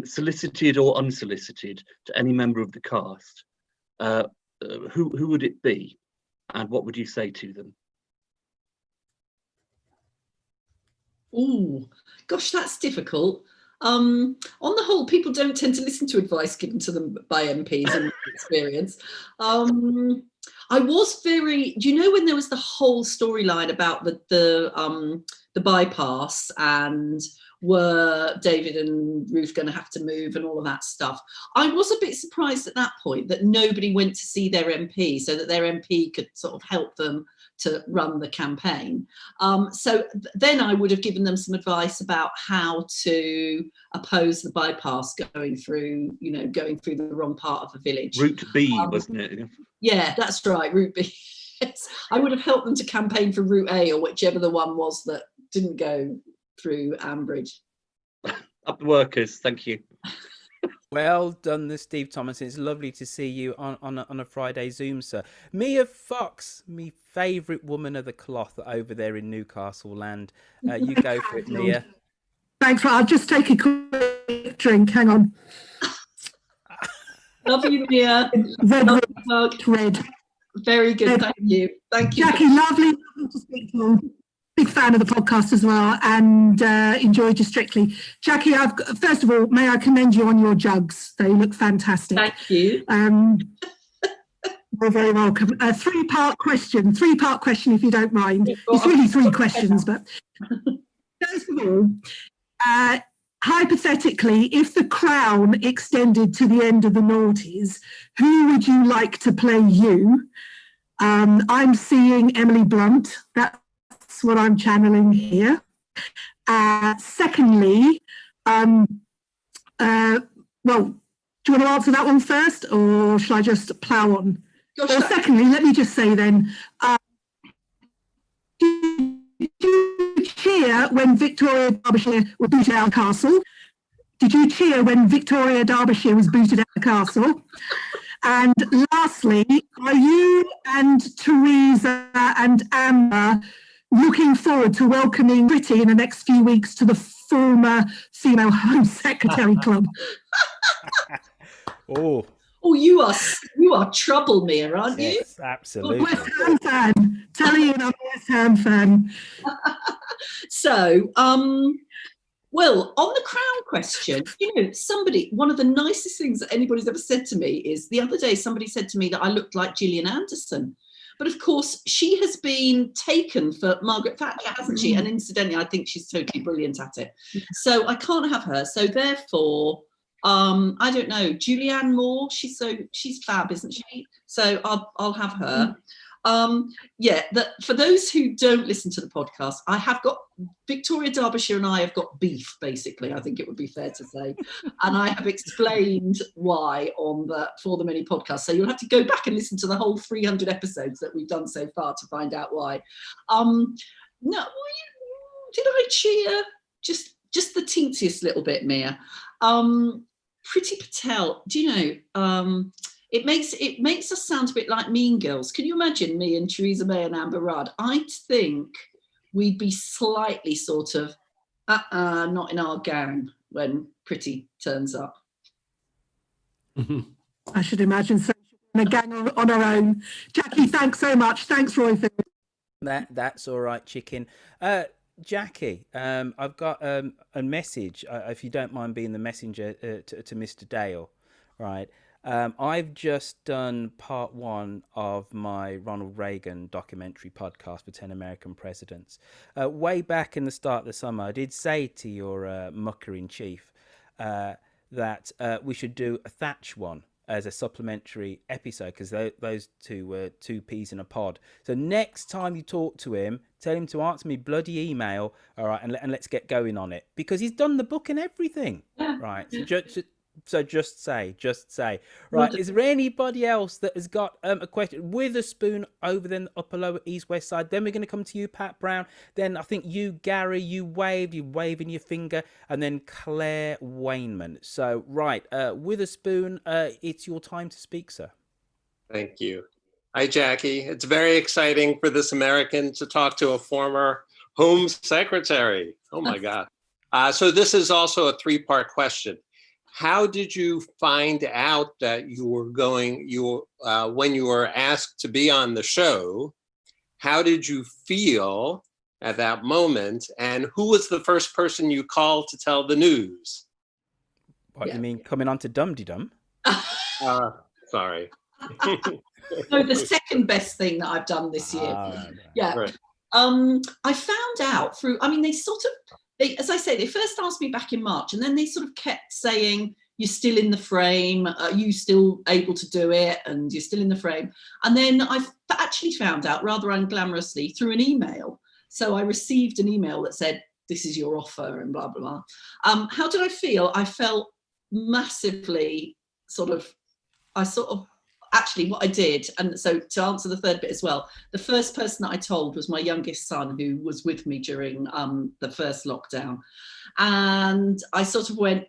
[SPEAKER 5] solicited or unsolicited, to any member of the cast, who would it be, and what would you say to them?
[SPEAKER 2] Oh, gosh, that's difficult. On the whole, people don't tend to listen to advice given to them by MPs in my experience. I was very, do you know when there was the whole storyline about the bypass and were David and Ruth going to have to move and all of that stuff. I was a bit surprised at that point that nobody went to see their MP so that their MP could sort of help them to run the campaign. So then I would have given them some advice about how to oppose the bypass going through the wrong part of the village.
[SPEAKER 5] Route B, wasn't it?
[SPEAKER 2] Yeah, that's right, Route B. I would have helped them to campaign for Route A, or whichever the one was that didn't go through Ambridge.
[SPEAKER 5] Up the workers, thank you.
[SPEAKER 1] Well done, Steve Thomas. It's lovely to see you on a Friday Zoom, sir. Mia Fox, me favourite woman of the cloth over there in Newcastle land. You go for it, Mia.
[SPEAKER 6] Thanks. I'll just take a quick drink. Hang on.
[SPEAKER 2] Love you, Mia.
[SPEAKER 6] Red.
[SPEAKER 2] Very good. Thank you. Thank you,
[SPEAKER 6] Jacqui. Lovely to speak to you. Big fan of the podcast as well, and enjoyed you Strictly. Jacqui, first of all, may I commend you on your jugs? They look fantastic.
[SPEAKER 2] Thank you.
[SPEAKER 6] You're very welcome. A three-part question, if you don't mind. It's really three questions, but first of all, hypothetically, if the crown extended to the end of the noughties, who would you like to play you? I'm seeing Emily Blunt. That's what I'm channeling here. Secondly, well, do you want to answer that one first, or shall I just plough on? Or secondly, let me just say then, did you cheer when Victoria Derbyshire was booted out of the castle? Did you cheer when Victoria Derbyshire was booted out of the castle? And lastly, are you and Theresa and Amber looking forward to welcoming Pretty in the next few weeks to the former Female Home Secretary Club?
[SPEAKER 1] Oh,
[SPEAKER 2] you are trouble, Mia, aren't you?
[SPEAKER 1] Yes, absolutely.
[SPEAKER 6] West Ham fan. Telling you I'm a West Ham fan.
[SPEAKER 2] So, well, on the crown question, one of the nicest things that anybody's ever said to me is the other day somebody said to me that I looked like Gillian Anderson. But of course, she has been taken for Margaret Thatcher, hasn't she? And incidentally, I think she's totally brilliant at it. So I can't have her. So therefore, I don't know, Julianne Moore. She's fab, isn't she? So I'll have her. For those who don't listen to the podcast, I have got Victoria Derbyshire and I have got beef, basically, I think it would be fair to say. And I have explained why on the For the Many podcast. So you'll have to go back and listen to the whole 300 episodes that we've done so far to find out why. No, did I cheer? Just the teensiest little bit, Mia. Pretty Patel, do you know, it makes us sound a bit like Mean Girls. Can you imagine me and Theresa May and Amber Rudd? I think we'd be slightly sort of, not in our gang when Pretty turns up.
[SPEAKER 6] I should imagine so. A gang on our own. Jacqui, thanks so much. Thanks, Roy.
[SPEAKER 1] That's all right, chicken. Jacqui, I've got a message, if you don't mind being the messenger to Mr. Dale, right? I've just done part 1 of my Ronald Reagan documentary podcast for 10 American Presidents. Way back in the start of the summer, I did say to your mucker-in-chief that we should do a Thatch one as a supplementary episode, because those two were two peas in a pod. So next time you talk to him, tell him to answer me bloody email, all right, and let's get going on it, because he's done the book and everything, right? So just say, right? Is there anybody else that has got a question? Witherspoon over then upper lower east west side. Then we're going to come to you, Pat Brown. Then I think you, Gary, you're waving your finger, and then Claire Wainman. So right, Witherspoon, it's your time to speak, sir.
[SPEAKER 7] Thank you. Hi, Jacqui. It's very exciting for this American to talk to a former Home Secretary. Oh my God. So this is also a 3-part question. How did you find out that you were when you were asked to be on the show? How did you feel at that moment? And who was the first person you called to tell the news?
[SPEAKER 1] What, you mean coming on to Dumteedum?
[SPEAKER 7] Sorry.
[SPEAKER 2] No, the second best thing that I've done this year.
[SPEAKER 7] Right.
[SPEAKER 2] I found out through, they sort of, as I say, they first asked me back in March, and then they sort of kept saying, you're still in the frame, are you still able to do it, and you're still in the frame. And then I've actually found out, rather unglamorously, through an email. So I received an email that said, this is your offer, and blah, blah, blah. How did I feel? I felt massively actually what I did, and so to answer the third bit as well, the first person that I told was my youngest son, who was with me during the first lockdown. And I sort of went,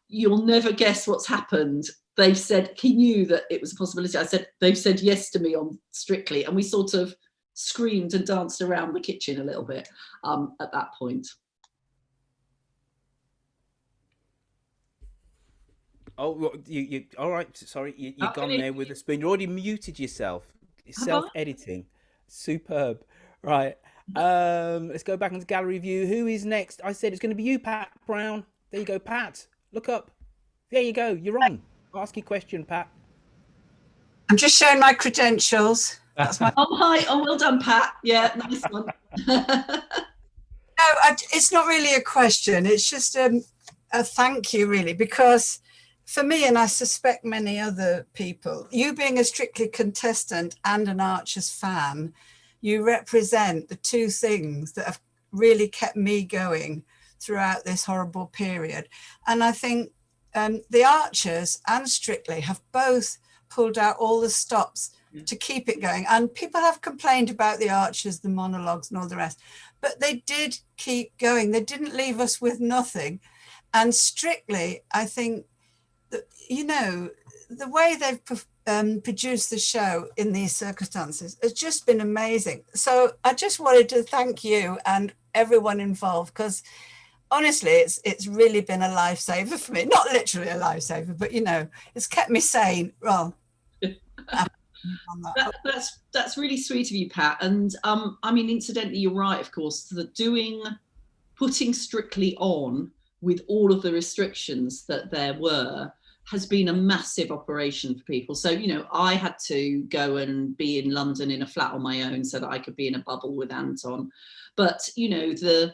[SPEAKER 2] you'll never guess what's happened. They've said, he knew that it was a possibility. I said, they've said yes to me on Strictly. And we sort of screamed and danced around the kitchen a little bit at that point.
[SPEAKER 1] Oh, you all right? Sorry, you've gone there with a spoon. You already muted yourself. Self-editing, superb. Right. Let's go back into gallery view. Who is next? I said it's going to be you, Pat Brown. There you go, Pat. Look up. There you go. You're on. Ask your question, Pat.
[SPEAKER 8] I'm just showing my credentials. That's my.
[SPEAKER 2] Oh, hi. Oh, well done, Pat. Yeah, nice one.
[SPEAKER 8] No, it's not really a question. It's just a thank you, really, because for me, and I suspect many other people, you being a Strictly contestant and an Archers fan, you represent the two things that have really kept me going throughout this horrible period. And I think the Archers and Strictly have both pulled out all the stops to keep it going. And people have complained about the Archers, the monologues and all the rest, but they did keep going. They didn't leave us with nothing. And Strictly, I think, you know, the way they've produced the show in these circumstances has just been amazing. So I just wanted to thank you and everyone involved, because honestly, it's really been a lifesaver for me. Not literally a lifesaver, but, you know, it's kept me sane. Well,
[SPEAKER 2] that's really sweet of you, Pat. And I mean, incidentally, you're right, of course, putting Strictly on with all of the restrictions that there were has been a massive operation for people. So, you know, I had to go and be in London in a flat on my own so that I could be in a bubble with Anton. But, you know, the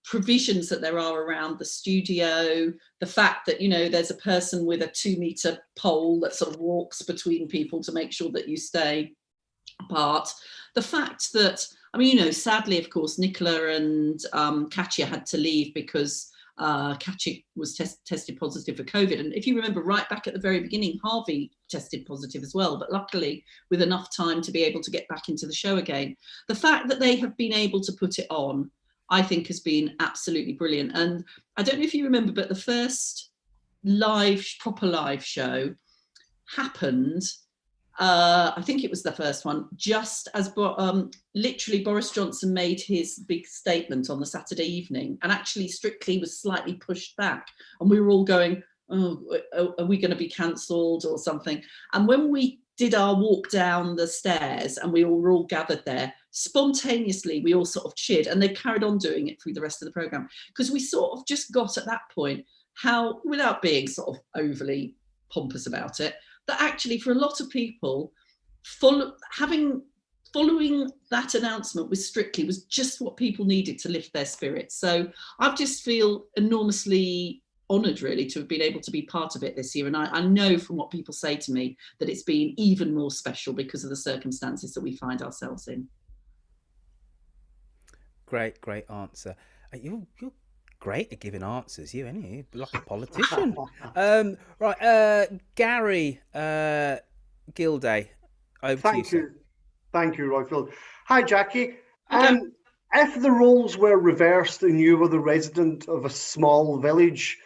[SPEAKER 2] provisions that there are around the studio, the fact that, you know, there's a person with a 2-meter pole that sort of walks between people to make sure that you stay apart. The fact that, I mean, you know, sadly, of course, Nicola and Katya had to leave because Katya was tested positive for COVID. And if you remember right back at the very beginning, Harvey tested positive as well, but luckily with enough time to be able to get back into the show again. The fact that they have been able to put it on, I think, has been absolutely brilliant. And I don't know if you remember, but the first proper live show happened, I think it was the first one, just as literally Boris Johnson made his big statement on the Saturday evening, and actually Strictly was slightly pushed back, and we were all going, oh, are we going to be cancelled or something? And when we did our walk down the stairs and we were all gathered there, spontaneously we all sort of cheered, and they carried on doing it through the rest of the programme, because we sort of just got at that point how, without being sort of overly pompous about it, that actually for a lot of people, following that announcement with Strictly was just what people needed to lift their spirits. So I just feel enormously honoured, really, to have been able to be part of it this year. And I know from what people say to me that it's been even more special because of the circumstances that we find ourselves in.
[SPEAKER 1] Great answer. You're great at giving answers, you, ain't you? Like a politician. Right, Gary Gilday, over to you, sir.
[SPEAKER 9] Thank you, Royfield. Hi, Jacqui. If the roles were reversed and you were the resident of a small village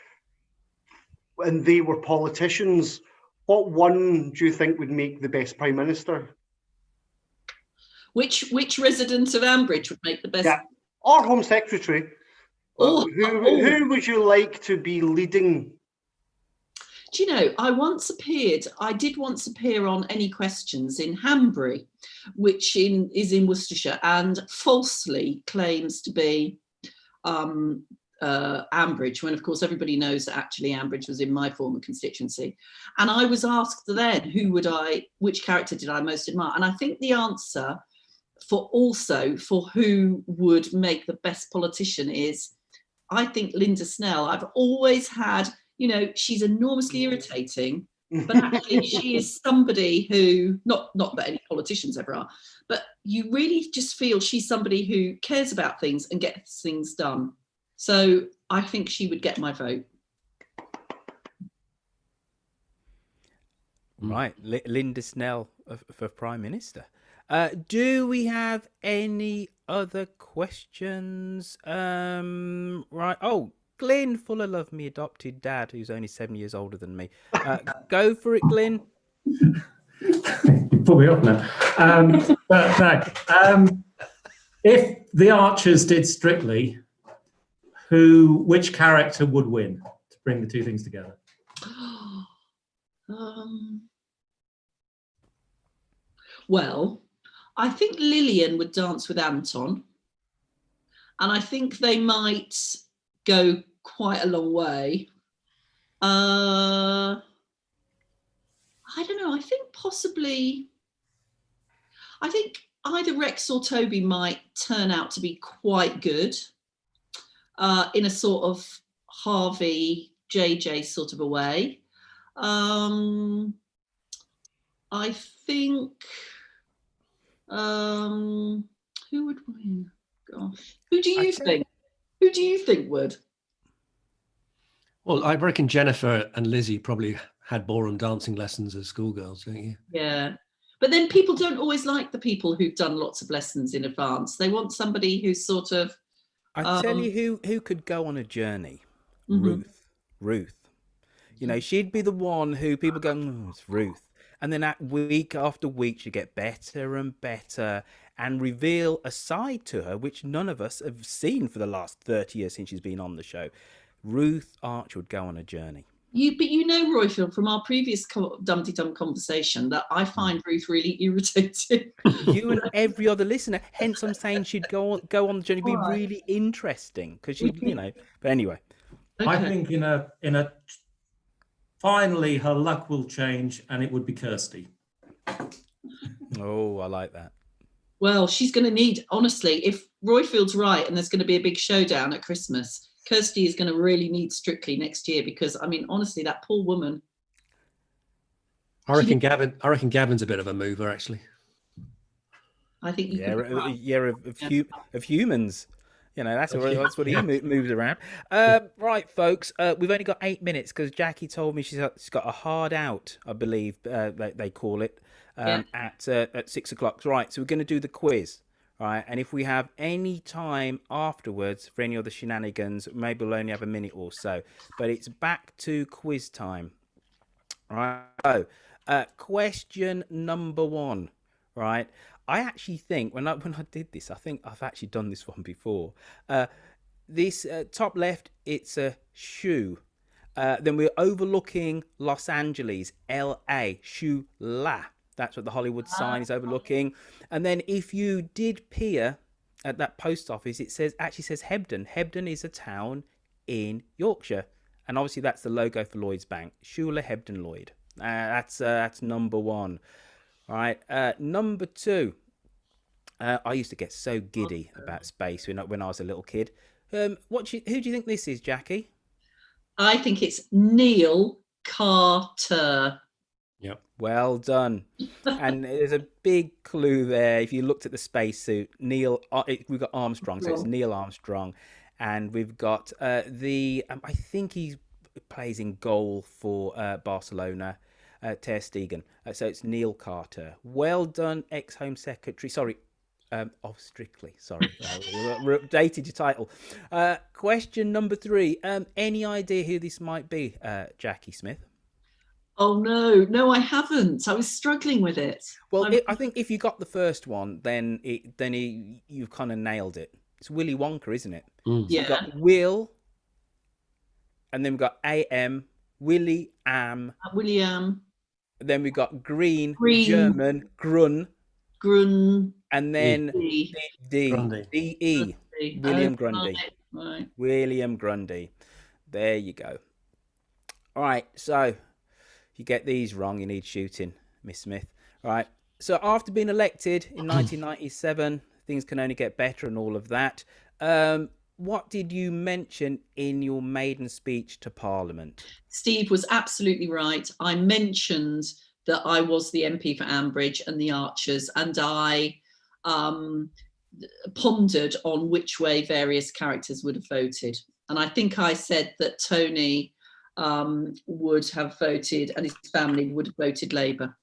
[SPEAKER 9] and they were politicians, what one do you think would make the best Prime Minister?
[SPEAKER 2] Which resident of Ambridge would make the best?
[SPEAKER 9] Yeah. Or Home Secretary. Who would you like to be leading?
[SPEAKER 2] Do you know, I did once appear on Any Questions in Hanbury, which is in Worcestershire, and falsely claims to be Ambridge, when of course everybody knows that actually Ambridge was in my former constituency. And I was asked then, which character did I most admire? And I think the answer for who would make the best politician is I think Linda Snell, I've always had, you know, she's enormously irritating, but actually she is somebody who, not that any politicians ever are, but you really just feel she's somebody who cares about things and gets things done. So I think she would get my vote.
[SPEAKER 1] Right, Linda Snell for Prime Minister. Do we have any other questions? Right. Oh, Glyn, full of love, me adopted dad, who's only 7 years older than me. Go for it, Glyn.
[SPEAKER 10] You pull me off now. If the Archers did Strictly, which character would win to bring the two things together?
[SPEAKER 2] Well, I think Lillian would dance with Anton, and I think they might go quite a long way. I don't know. I think possibly, I think either Rex or Toby might turn out to be quite good in a sort of Harvey, JJ sort of a way. I think, who would win? Gosh, who do you think? Who do you think would?
[SPEAKER 3] Well, I reckon Jennifer and Lizzie probably had ballroom dancing lessons as schoolgirls, don't you?
[SPEAKER 2] Yeah. But then people don't always like the people who've done lots of lessons in advance. They want somebody who's sort of...
[SPEAKER 1] I tell you who could go on a journey.
[SPEAKER 2] Mm-hmm.
[SPEAKER 1] Ruth. You know, she'd be the one who people go, it's Ruth. And then week after week, she'd get better and better and reveal a side to her, which none of us have seen for the last 30 years since she's been on the show. Ruth Archer would go on a journey.
[SPEAKER 2] But you know, Royfield, from our previous Dumteedum conversation, that I find Ruth really irritating.
[SPEAKER 1] You and every other listener. Hence, I'm saying she'd go on the journey. It'd be really interesting because she, you know. But anyway,
[SPEAKER 10] I think in a finally her luck will change, and it would be Kirsty.
[SPEAKER 1] Oh, I like that.
[SPEAKER 2] Well, she's going to need, honestly, if Royfield's right, and there's going to be a big showdown at Christmas, Kirsty is going to really need Strictly next year because, I mean, honestly, that poor woman.
[SPEAKER 3] I reckon Gavin's a bit of a mover, actually.
[SPEAKER 2] I think
[SPEAKER 1] of humans. You know, that's what he moves around. Right, folks, we've only got 8 minutes because Jacqui told me she's got a hard out, I believe they call it, at 6 o'clock. Right, so we're going to do the quiz. Right, and if we have any time afterwards for any other shenanigans, maybe we'll only have a minute or so. But it's back to quiz time. Right. So, question number 1. Right. I actually think when I did this, I think I've actually done this one before. This top left, it's a shoe. Then we're overlooking Los Angeles, LA, shoe la. That's what the Hollywood sign is overlooking. And then if you did peer at that post office, it actually says Hebden. Hebden is a town in Yorkshire. And obviously that's the logo for Lloyd's Bank. Shula Hebden Lloyd. That's number 1. All right. Number 2. I used to get so giddy about space when I was a little kid. Who do you think this is, Jacqui?
[SPEAKER 2] I think it's Neil Carter.
[SPEAKER 3] Yep.
[SPEAKER 1] Well done. And there's a big clue there. If you looked at the spacesuit, we've got Armstrong, so it's Neil Armstrong, and we've got I think he plays in goal for Barcelona, Ter Stegen. So it's Neil Carter. Well done, ex-Home Secretary. Sorry. Of Strictly, sorry. Updated your title. Question number 3. Any idea who this might be, Jacqui Smith?
[SPEAKER 2] Oh no, I haven't. I was struggling with it.
[SPEAKER 1] Well, I think if you got the first one, then you've kind of nailed it. It's Willy Wonka, isn't it?
[SPEAKER 3] Mm.
[SPEAKER 1] So you've got Will, and then we've got A.M., Willy Am.
[SPEAKER 2] William.
[SPEAKER 1] Then we've got Green. German, Grun. And then D. D-E. William Grundy.
[SPEAKER 2] Right.
[SPEAKER 1] William Grundy. There you go. All right, so if you get these wrong, you need shooting, Miss Smith. All right, so after being elected in 1997, things can only get better and all of that. what did you mention in your maiden speech to Parliament?
[SPEAKER 2] Steve was absolutely right. I mentioned that I was the MP for Ambridge and the Archers, and I pondered on which way various characters would have voted. And I think I said that Tony would have voted, and his family would have voted Labour.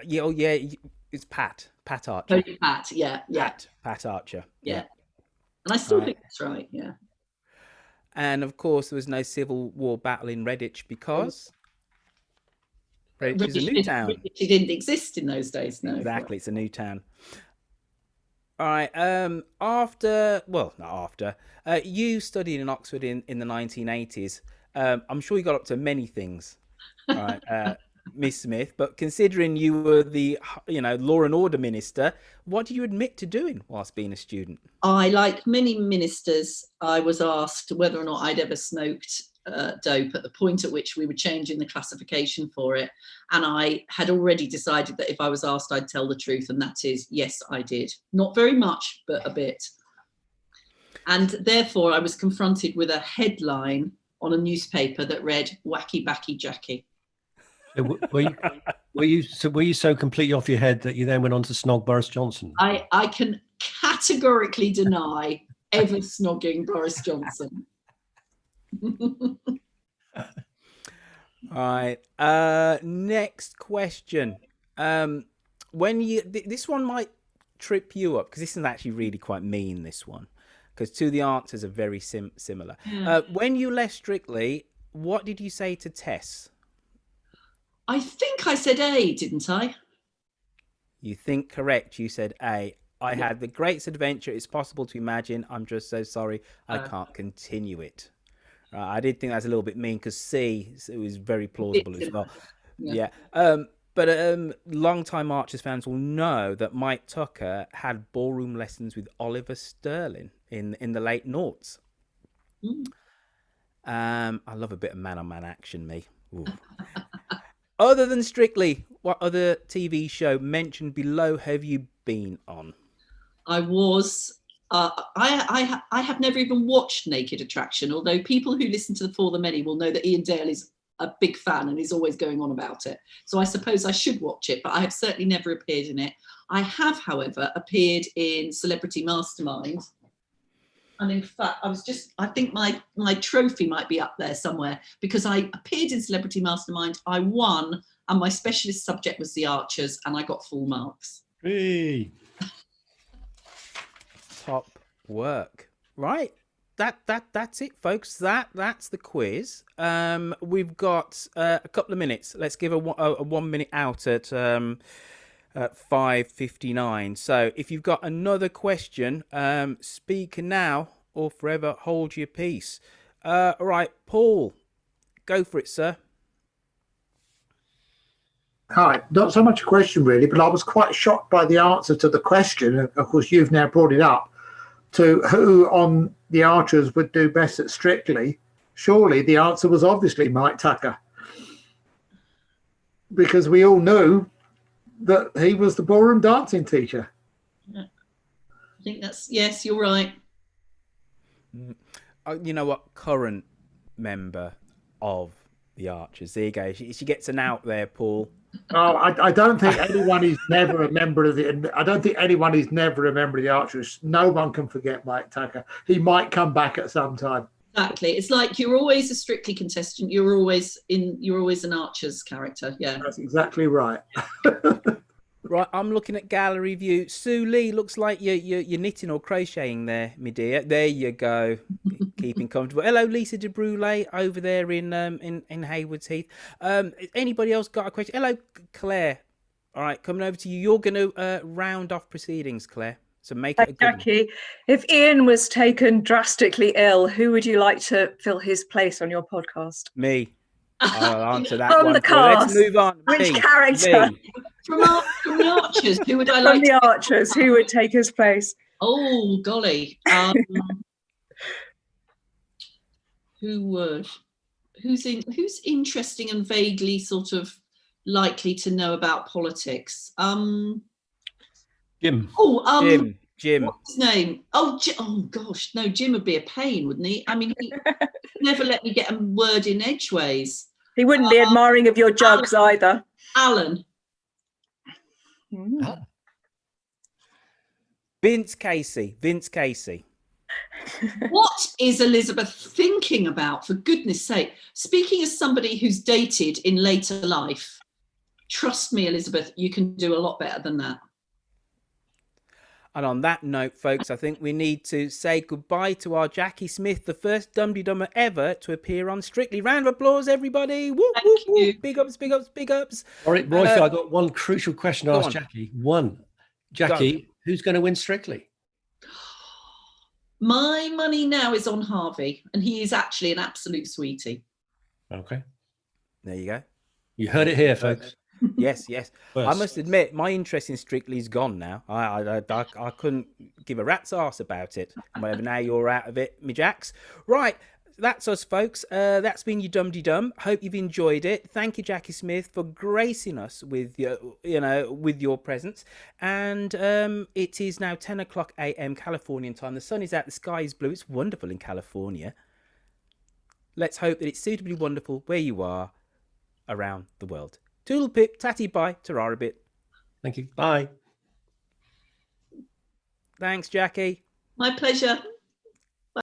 [SPEAKER 1] Yeah, it's Pat Archer.
[SPEAKER 2] Tony Pat, yeah.
[SPEAKER 1] Pat Archer.
[SPEAKER 2] Yeah. And I still think that's right, yeah.
[SPEAKER 1] And of course, there was no Civil War battle in Redditch because Redditch is a new town.
[SPEAKER 2] It didn't exist in those days, no.
[SPEAKER 1] Exactly, it's a new town. All right. You studied in Oxford in the 1980s. I'm sure you got up to many things, all right, Miss Smith. But considering you were the, law and order minister, what did you admit to doing whilst being a student?
[SPEAKER 2] I, like many ministers, I was asked whether or not I'd ever smoked dope at the point at which we were changing the classification for it. And I had already decided that if I was asked, I'd tell the truth. And that is, yes, I did. Not very much, but a bit. And therefore, I was confronted with a headline on a newspaper that read, "Wacky Backy Jacqui."
[SPEAKER 3] Were you so completely off your head that you then went on to snog Boris Johnson?
[SPEAKER 2] I can categorically deny ever snogging Boris Johnson.
[SPEAKER 1] All right. Next question. This one might trip you up because this is actually really quite mean. This one, because two of the answers are very similar. When you left Strictly, what did you say to Tess?
[SPEAKER 2] I think I said A, didn't I?
[SPEAKER 1] You think correct. You said A. I had the greatest adventure it's possible to imagine. I'm just so sorry I can't continue it. I did think that's a little bit mean because C, it was very plausible as well. Yeah. But long-time Archers fans will know that Mike Tucker had ballroom lessons with Oliver Sterling in the late noughts. I love a bit of man-on-man action, me. Other than Strictly, what other TV show mentioned below have you been on?
[SPEAKER 2] I was. I have never even watched Naked Attraction, although people who listen to the For the Many will know that Ian Dale is a big fan and is always going on about it. So I suppose I should watch it, but I have certainly never appeared in it. I have, however, appeared in Celebrity Mastermind. And in fact, I think my trophy might be up there somewhere because I appeared in Celebrity Mastermind, I won, and my specialist subject was the Archers, and I got full marks.
[SPEAKER 3] Hey.
[SPEAKER 1] Top work. Right. That's it, folks. That's the quiz. We've got a couple of minutes. Let's give a 1 minute out at 5:59. So if you've got another question, speak now or forever hold your peace. All right, Paul, go for it, sir.
[SPEAKER 11] Hi, not so much a question really, but I was quite shocked by the answer to the question. Of course, you've now brought it up to who on the Archers would do best at Strictly. Surely the answer was obviously Mike Tucker, because we all knew that he was the ballroom dancing teacher.
[SPEAKER 2] I think yes, you're right.
[SPEAKER 1] You know what? Current member of the Archers. There you go. She gets an out there, Paul.
[SPEAKER 11] Oh, I don't think anyone is never a member of the. I don't think anyone is never a member of the Archers. No one can forget Mike Tucker. He might come back at some time.
[SPEAKER 2] Exactly. It's like you're always a Strictly contestant. You're always an Archers character. Yeah.
[SPEAKER 11] That's exactly right.
[SPEAKER 1] Right, I'm looking at gallery view. Sue Lee, looks like you're knitting or crocheting there, my dear. There you go, keeping comfortable. Hello, Lisa de Brulé over there in Haywards Heath. Anybody else got a question? Hello, Claire. All right, coming over to you. You're going to round off proceedings, Claire. So make it a good
[SPEAKER 12] Jacqui, if Ian was taken drastically ill, who would you like to fill his place on your podcast?
[SPEAKER 1] Me. I'll answer that
[SPEAKER 12] From
[SPEAKER 1] one.
[SPEAKER 12] the cast,
[SPEAKER 1] Let's move on.
[SPEAKER 12] Which character?
[SPEAKER 2] From the Archers, who would I like?
[SPEAKER 12] From the Archers, who would take his place?
[SPEAKER 2] Oh golly, who would? Who's interesting and vaguely sort of likely to know about politics?
[SPEAKER 3] Jim.
[SPEAKER 2] Oh,
[SPEAKER 1] Jim. Jim.
[SPEAKER 2] What's his name? Oh, oh gosh, no, Jim would be a pain, wouldn't he? I mean, he never let me get a word in edgeways.
[SPEAKER 12] He wouldn't be admiring of your jugs either.
[SPEAKER 2] Alan.
[SPEAKER 3] Ah.
[SPEAKER 1] Vince Casey. Vince Casey.
[SPEAKER 2] What is Elizabeth thinking about, for goodness sake? Speaking as somebody who's dated in later life, trust me, Elizabeth, you can do a lot better than that.
[SPEAKER 1] And on that note, folks, I think we need to say goodbye to our Jacqui Smith, the first Dumteedummer ever to appear on Strictly. Round of applause, everybody. Woo, woo, woo. Big ups, big ups, big ups.
[SPEAKER 3] All right, Roy, I've got one crucial question to ask Jacqui. Jacqui, who's going to win Strictly?
[SPEAKER 2] My money now is on Harvey, and he is actually an absolute sweetie.
[SPEAKER 3] Okay.
[SPEAKER 1] There you go.
[SPEAKER 3] You heard it here, folks.
[SPEAKER 1] Yes, yes. I must admit, my interest in Strictly's gone now. I couldn't give a rat's arse about it. Whatever, now you're out of it, me jacks. Right, that's us, folks. That's been your Dumteedum. Hope you've enjoyed it. Thank you, Jacqui Smith, for gracing us with your presence. And it is now 10 o'clock a.m. Californian time. The sun is out. The sky is blue. It's wonderful in California. Let's hope that it's suitably wonderful where you are around the world. Toodle pip, tatty bye, tarara bit.
[SPEAKER 3] Thank you. Bye.
[SPEAKER 1] Thanks, Jacqui.
[SPEAKER 2] My pleasure.